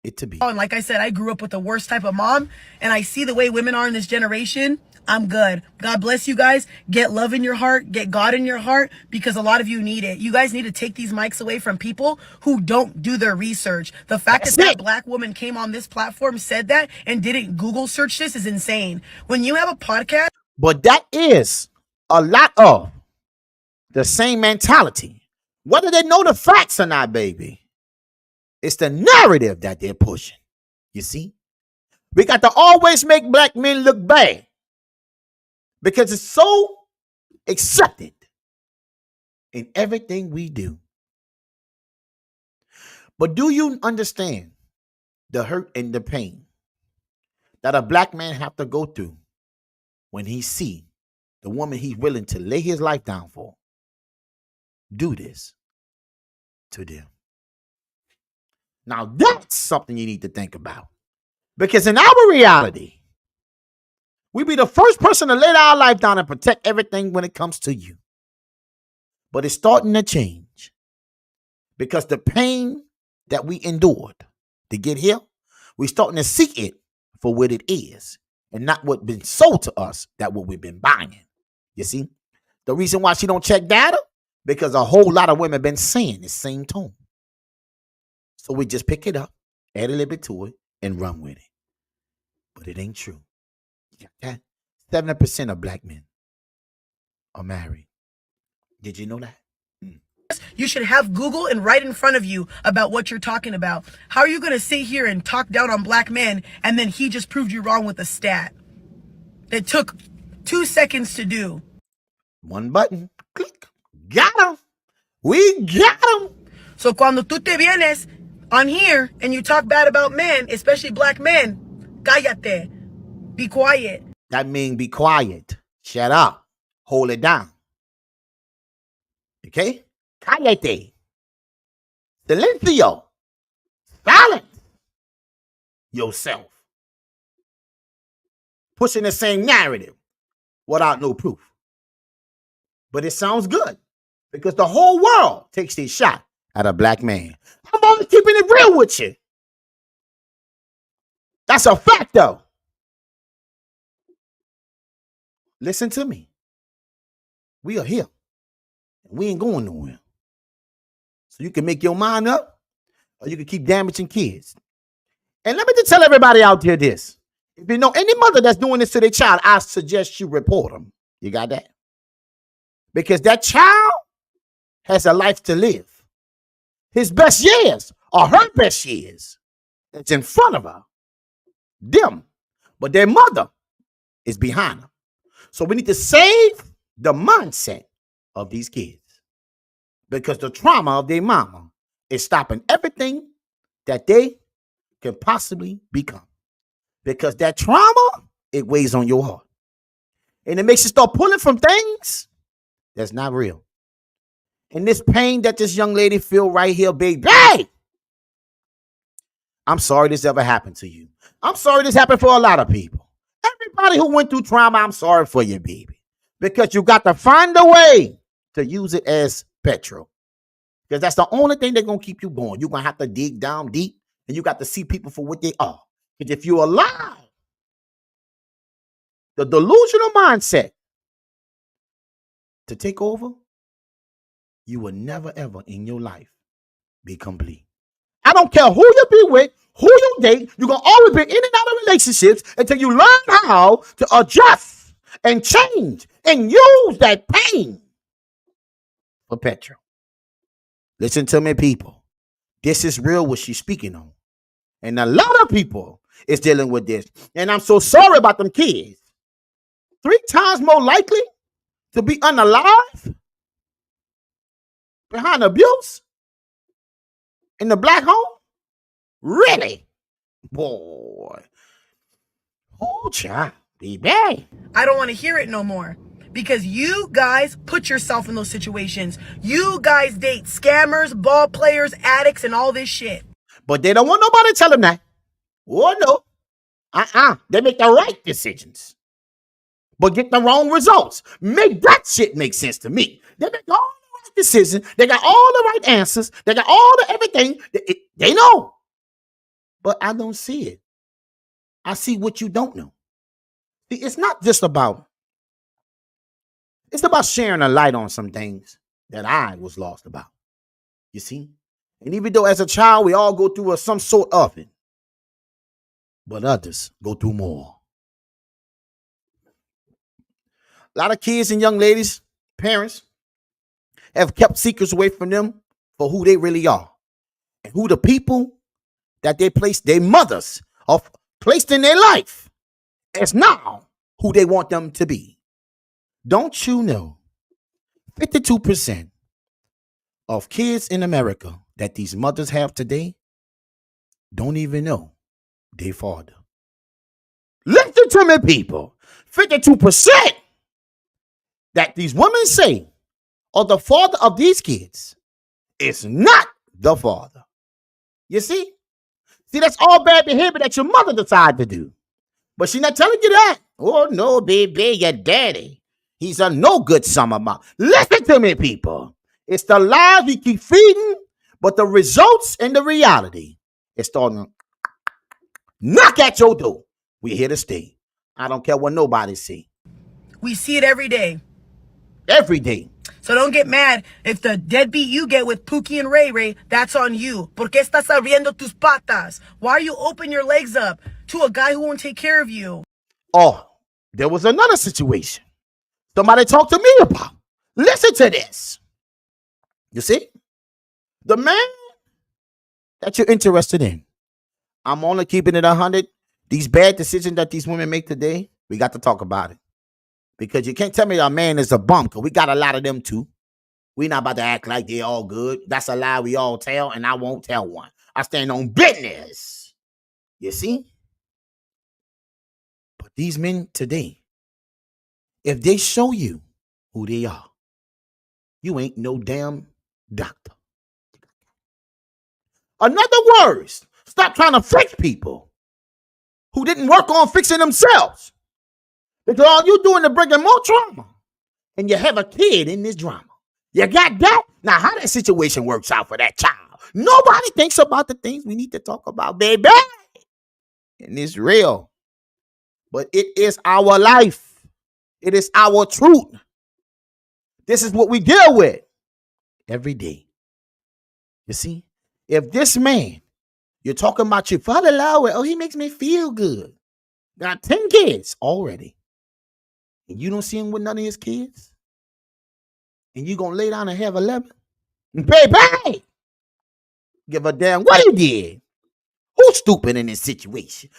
it to be. And like I said, I grew up with the worst type of mom, and I see the way women are in this generation. I'm good. God bless you guys. Get love in your heart. Get God in your heart, because a lot of you need it. You guys need to take these mics away from people who don't do their research. The fact that black woman came on this platform, said that, and didn't Google search this is insane. When you have a podcast. But that is a lot of the same mentality. Whether they know the facts or not, baby. It's the narrative that they're pushing. You see? We got to always make black men look bad because it's so accepted in everything we do. But do you understand the hurt and the pain that a black man have to go through when he see the woman he's willing to lay his life down for do this to them? Now, that's something you need to think about. Because in our reality, we be the first person to lay our life down and protect everything when it comes to you. But it's starting to change. Because the pain that we endured to get here, we're starting to see it for what it is and not what's been sold to us, that what we've been buying. You see? The reason why she don't check data, because a whole lot of women been saying the same tone. So we just pick it up, add a little bit to it, and run with it. But it ain't true. You got that? 70% of black men are married. Did you know that? You should have Google and right in front of you about what you're talking about. How are you going to sit here and talk down on black men, and then he just proved you wrong with a stat that took 2 seconds to do? One button. Click. Got him. We got him. So cuando tú te vienes on here and you talk bad about men, especially black men, cállate. Be quiet. That means be quiet. Shut up. Hold it down. Okay? Cállate. Silencio. Silence yourself. Pushing the same narrative without no proof. But it sounds good because the whole world takes this shot at a black man. I'm only keeping it real with you. That's a fact, though. Listen to me. We are here. We ain't going nowhere. So you can make your mind up, or you can keep damaging kids. And let me just tell everybody out there this. If you know any mother that's doing this to their child, I suggest you report them. You got that? Because that child has a life to live. His best years are her best years. It's in front of her. Them. But their mother is behind them. So we need to save the mindset of these kids. Because the trauma of their mama is stopping everything that they can possibly become. Because that trauma, it weighs on your heart. And it makes you start pulling from things that's not real. And this pain that this young lady feel right here, baby, I'm sorry this ever happened to you. I'm sorry this happened for a lot of people. Everybody who went through trauma, I'm sorry for you, baby. Because you got to find a way to use it as petrol. Because that's the only thing that's going to keep you going. You're going to have to dig down deep, and you got to see people for what they are. Because if you allow the delusional mindset to take over, you will never, ever in your life be complete. I don't care who you be with, who you date, you're going to always be in and out of relationships until you learn how to adjust and change and use that pain for petrol. Listen to me, people. This is real what she's speaking on. And a lot of people is dealing with this. And I'm so sorry about them kids. 3 times more likely to be unalive behind abuse in the black home? Really? Boy. child, baby. I don't want to hear it no more. Because you guys put yourself in those situations. You guys date scammers, ball players, addicts, and all this shit. But they don't want nobody to tell them that. Oh, no. They make the right decisions, but get the wrong results. Make that shit make sense to me. They make all the right decisions. They got all the right answers. They got all the everything. They know. But I don't see it. I see what you don't know. See, it's not just about, it's about sharing a light on some things that I was lost about. You see? And even though as a child, we all go through some sort of it, but others go through more. A lot of kids and young ladies, parents, have kept secrets away from them for who they really are. And who the people that they placed, their mothers, are placed in their life as now who they want them to be. Don't you know 52% of kids in America that these mothers have today don't even know their father? Listen to me, people. 52% that these women say are the father of these kids is not the father. You see? See, that's all bad behavior that your mother decided to do. But she's not telling you that. Oh, no, baby, your daddy. He's a no good son of mine. Listen to me, people. It's the lies we keep feeding, but the results and the reality is starting to knock at your door. We're here to stay. I don't care what nobody see. We see it every day. Every day. So don't get mad if the deadbeat you get with Pookie and Ray Ray, that's on you. ¿Por qué estás abriendo tus patas? Why are you open your legs up to a guy who won't take care of you? Oh, there was another situation somebody talked to me about. Listen to this. You see? The man that you're interested in. I'm only keeping it 100. These bad decisions that these women make today, we got to talk about it. Because you can't tell me a man is a bum, because we got a lot of them too. We not about to act like they all good. That's a lie we all tell, and I won't tell one. I stand on business. You see? But these men today, if they show you who they are, you ain't no damn doctor. In other words, stop trying to fix people who didn't work on fixing themselves. Because all you doing is bringing more trauma. And you have a kid in this drama. You got that? Now, how that situation works out for that child. Nobody thinks about the things we need to talk about, baby. And it's real. But it is our life. It is our truth. This is what we deal with every day. You see? If this man, you're talking about your father-in-law, oh, he makes me feel good. Got 10 kids already. And you don't see him with none of his kids? And you gonna lay down and have 11? Baby! Give a damn what he did. Who's stupid in this situation?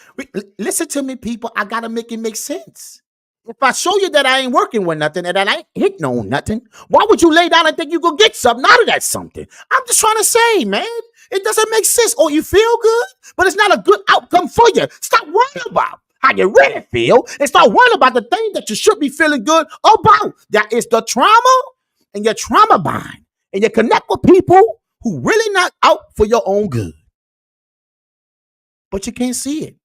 Listen to me, people. I gotta make it make sense. If I show you that I ain't working with nothing and that I ain't hitting on nothing, why would you lay down and think you gonna get something out of that something? I'm just trying to say, man, it doesn't make sense. Oh, you feel good, but it's not a good outcome for you. Stop worrying about how you really feel and start worrying about the thing that you should be feeling good about. That is the trauma and your trauma bind. And you connect with people who really not out for your own good. But you can't see it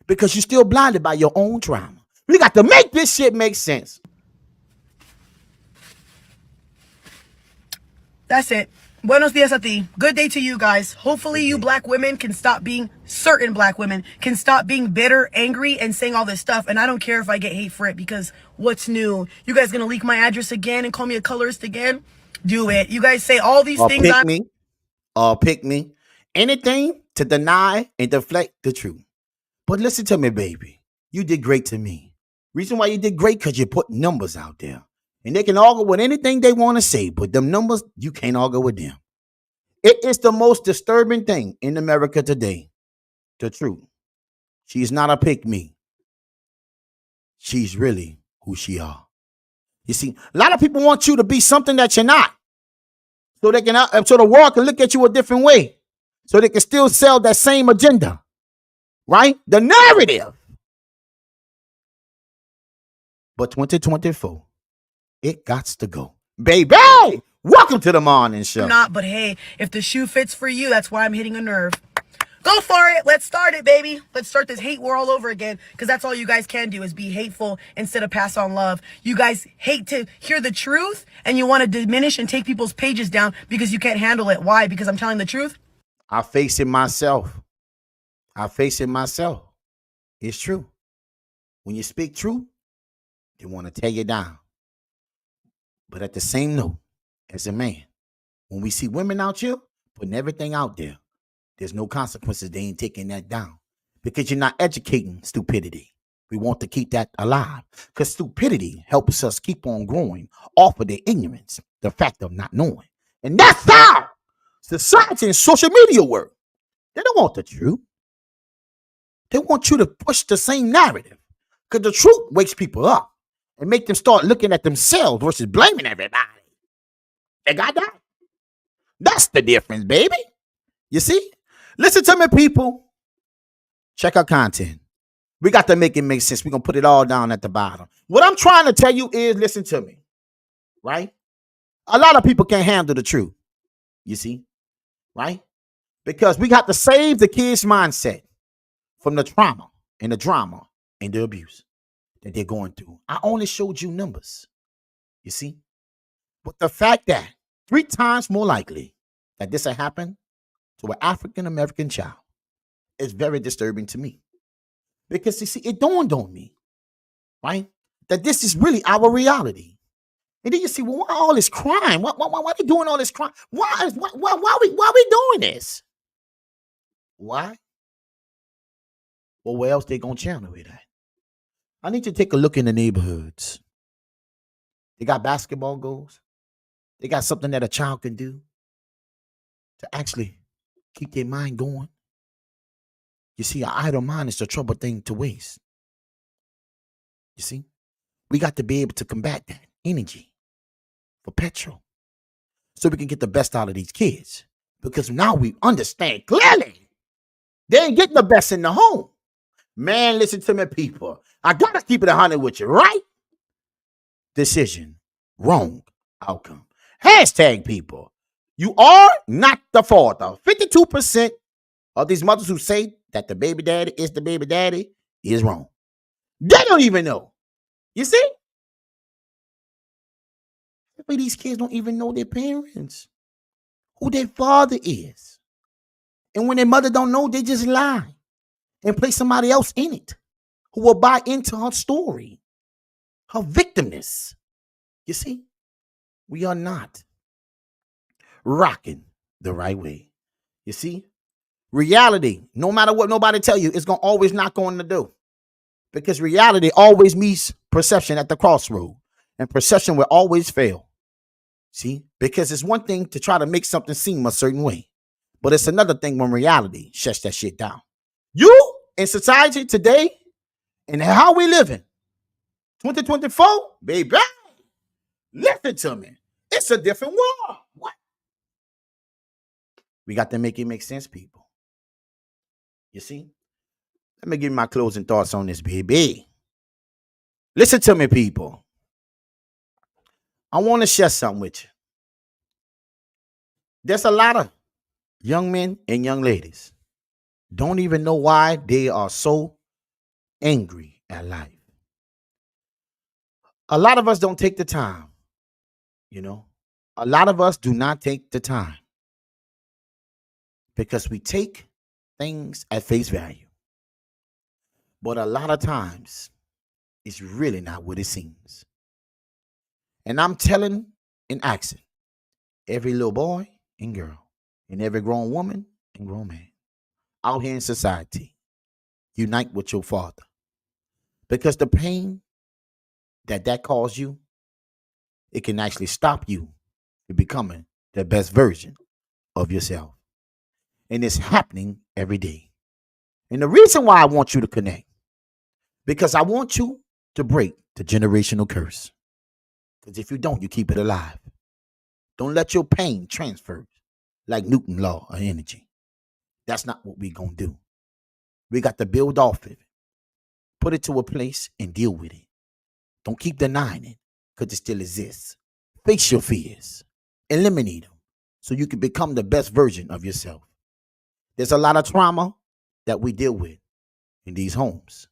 because you're still blinded by your own trauma. We got to make this shit make sense. That's it. Buenos dias a ti. Good day to you guys. Hopefully you black women can stop being, certain black women can stop being bitter, angry, and saying all this stuff. And I don't care if I get hate for it, because what's new? You guys gonna leak my address again and call me a colorist again? Do it. You guys say all these things. Pick me. Anything to deny and deflect the truth. But listen to me, baby. You did great to me. Reason why you did great, because you put numbers out there. And they can argue with anything they want to say, but them numbers, you can't argue with them. It is the most disturbing thing in America today. The truth. She's not a pick-me. She's really who she are. You see, a lot of people want you to be something that you're not. So they can, so the world can look at you a different way. So they can still sell that same agenda. Right? The narrative. But 2024, it gots to go. Baby, welcome to the morning show. I'm not, but hey, if the shoe fits for you, that's why I'm hitting a nerve. Go for it. Let's start it, baby. Let's start this hate war all over again, because that's all you guys can do is be hateful instead of pass on love. You guys hate to hear the truth, and you want to diminish and take people's pages down because you can't handle it. Why? Because I'm telling the truth? I face it myself. It's true. When you speak truth, they want to tear you down. But at the same note, as a man, when we see women out here putting everything out there, there's no consequences. They ain't taking that down because you're not educating stupidity. We want to keep that alive because stupidity helps us keep on growing off of their ignorance, the fact of not knowing. And that's how society and social media work. They don't want the truth. They want you to push the same narrative because the truth wakes people up and make them start looking at themselves versus blaming everybody. They got that? That's the difference, baby. You see? Listen to me, people. Check our content. We got to make it make sense. We're going to put it all down at the bottom. What I'm trying to tell you is, listen to me, right? A lot of people can't handle the truth, you see, right? Because we got to save the kids' mindset from the trauma and the drama and the abuse that they're going through. I only showed you numbers, you see? But the fact that 3 times more likely that this will happen to an African-American child is very disturbing to me. Because, you see, it dawned on me, right, that this is really our reality. And then you see, well, why all this crime? Why are they doing all this crime? Why are we doing this? Why? Well, where else they going to channel it at? I need you to take a look in the neighborhoods. They got basketball goals. They got something that a child can do to actually keep their mind going. You see, an idle mind is a trouble thing to waste. You see, we got to be able to combat that energy for petrol so we can get the best out of these kids. Because now we understand clearly they ain't getting the best in the home. Man, listen to me, people. I got to keep it 100 with you, right? Decision, wrong outcome. Hashtag people. You are not the father. 52% of these mothers who say that the baby daddy is the baby daddy is wrong. They don't even know. You see? These kids don't even know their parents, who their father is. And when their mother don't know, they just lie and place somebody else in it who will buy into her story, her victimness. You see? We are not rocking the right way. You see? Reality, no matter what nobody tell you, it's going to always knock on the door. Because reality always meets perception at the crossroad. And perception will always fail. See? Because it's one thing to try to make something seem a certain way. But it's another thing when reality shuts that shit down. You in society today and how we living, 2024, baby, listen to me. It's a different world. What? We got to make it make sense, people. You see? Let me give you my closing thoughts on this, baby. Listen to me, people. I want to share something with you. There's a lot of young men and young ladies don't even know why they are so angry at life. A lot of us don't take the time, you know. A lot of us do not take the time because we take things at face value. But a lot of times, it's really not what it seems. And I'm telling and asking every little boy and girl and every grown woman and grown man out here in society, unite with your father. Because the pain that caused you, it can actually stop you from becoming the best version of yourself. And it's happening every day. And the reason why I want you to connect, because I want you to break the generational curse. Because if you don't, you keep it alive. Don't let your pain transfer like Newton's law of energy. That's not what we're going to do. We got to build off of it. Put it to a place and deal with it. Don't keep denying it because it still exists. Face your fears. Eliminate them so you can become the best version of yourself. There's a lot of trauma that we deal with in these homes.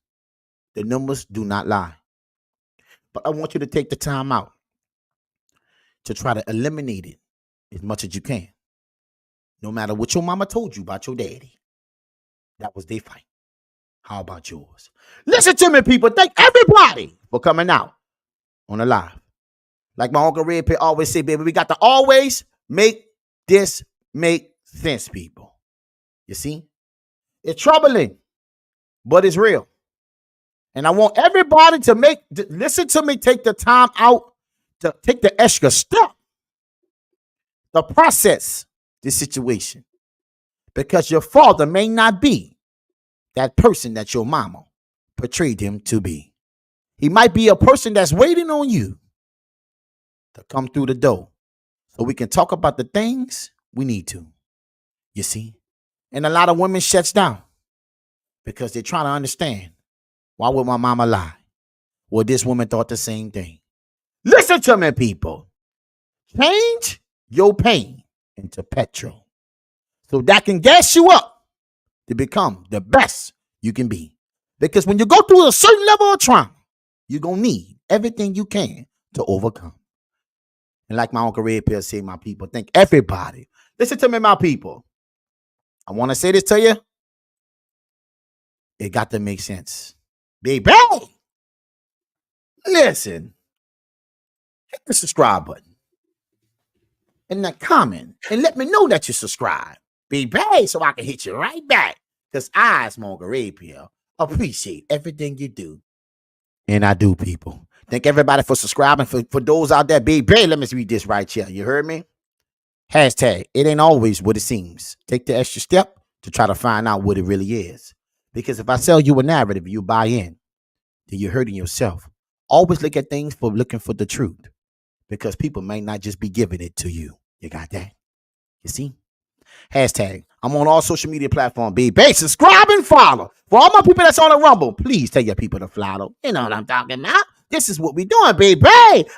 The numbers do not lie. But I want you to take the time out to try to eliminate it as much as you can. No matter what your mama told you about your daddy, that was their fight. How about yours? Listen to me, people. Thank everybody for coming out on the live. Like my Uncle Red Pill always say, baby, we got to always make this make sense, people. You see? It's troubling, but it's real. And I want everybody to listen to me, take the time out to take the extra step to process this situation. Because your father may not be that person that your mama portrayed him to be. He might be a person that's waiting on you to come through the door so we can talk about the things we need to. You see? And a lot of women shuts down because they're trying to understand, why would my mama lie? Well, this woman thought the same thing. Listen to me, people. Change your pain into petrol so that can gas you up to become the best you can be. Because when you go through a certain level of trauma, you're going to need everything you can to overcome. And like my Uncle Red Pill say, my people, thank everybody. Listen to me, my people. I want to say this to you. It got to make sense. Baby, listen. Hit the subscribe button. And that comment. And let me know that you subscribe. Baby, so I can hit you right back. Because I, as my Uncle Red Pill, appreciate everything you do. And I do, people. Thank everybody for subscribing. For those out there, baby, let me read this right here. You heard me? Hashtag, it ain't always what it seems. Take the extra step to try to find out what it really is. Because if I sell you a narrative, you buy in, then you're hurting yourself. Always look at things for looking for the truth. Because people may not just be giving it to you. You got that? You see? Hashtag, I'm on all social media platforms, baby. Subscribe and follow. For all my people that's on the Rumble, please tell your people to follow. You know what I'm talking about. This is what we doing, baby.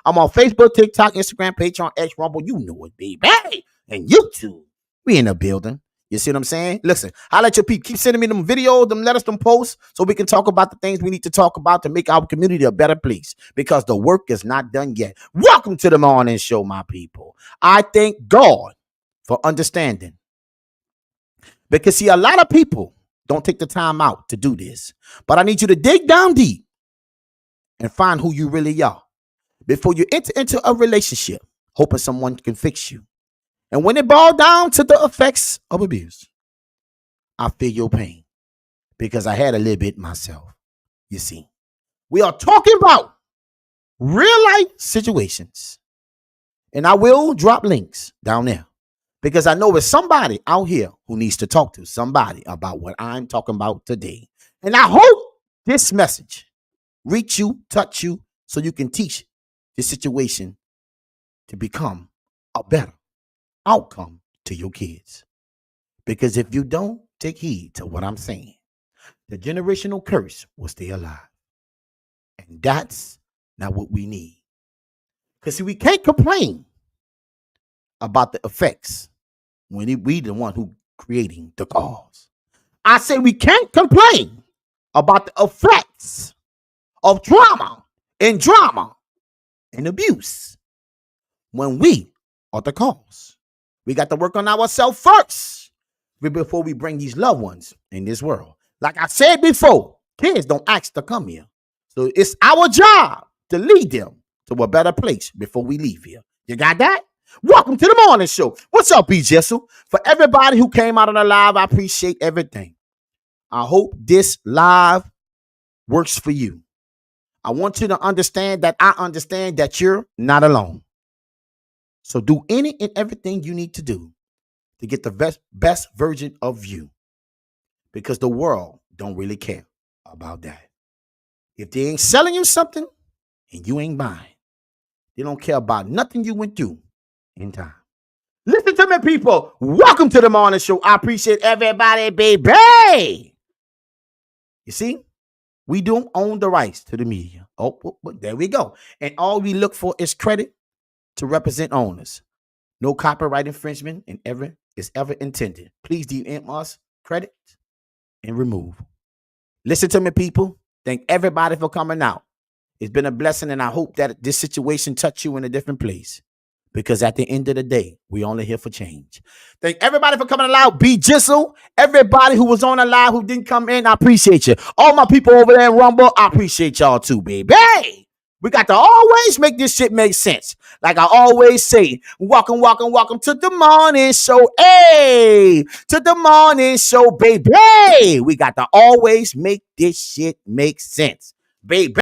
I'm on Facebook, TikTok, Instagram, Patreon, X, Rumble. You know it, baby. And YouTube. We in the building. You see what I'm saying? Listen, I let your people keep sending me them videos, them letters, them posts, so we can talk about the things we need to talk about to make our community a better place. Because the work is not done yet. Welcome to the morning show, my people. I thank God for understanding. Because see, a lot of people don't take the time out to do this. But I need you to dig down deep and find who you really are before you enter into a relationship, hoping someone can fix you. And when it boils down to the effects of abuse, I feel your pain because I had a little bit myself. You see, we are talking about real life situations. And I will drop links down there because I know there's somebody out here who needs to talk to somebody about what I'm talking about today. And I hope this message reach you, touch you, so you can teach this situation to become a better outcome to your kids. Because if you don't take heed to what I'm saying, the generational curse will stay alive. And that's not what we need. Because see, we can't complain about the effects when we the one who creating the cause. I say we can't complain about the effects of trauma and drama and abuse when we are the cause. We got to work on ourselves first before we bring these loved ones in this world. Like I said before, kids don't ask to come here. So it's our job to lead them to a better place before we leave here. You got that? Welcome to the morning show. What's up, B. Jessel? For everybody who came out on the live, I appreciate everything. I hope this live works for you. I want you to understand that I understand that you're not alone. So do any and everything you need to do to get the best version of you. Because the world don't really care about that. If they ain't selling you something and you ain't buying, they don't care about nothing you went through in time. Listen to me, people. Welcome to the morning show. I appreciate everybody, baby. You see? We don't own the rights to the media. Oh, there we go. And all we look for is credit to represent owners. No copyright infringement is ever intended. Please DM us credit and remove. Listen to me, people. Thank everybody for coming out. It's been a blessing, and I hope that this situation touched you in a different place. Because at the end of the day, we only here for change. Thank everybody for coming live. B Jizzle, everybody who was on the live who didn't come in, I appreciate you. All my people over there in Rumble, I appreciate y'all too, baby. We got to always make this shit make sense. Like I always say, welcome to the morning show. Hey, to the morning show, baby. We got to always make this shit make sense, baby.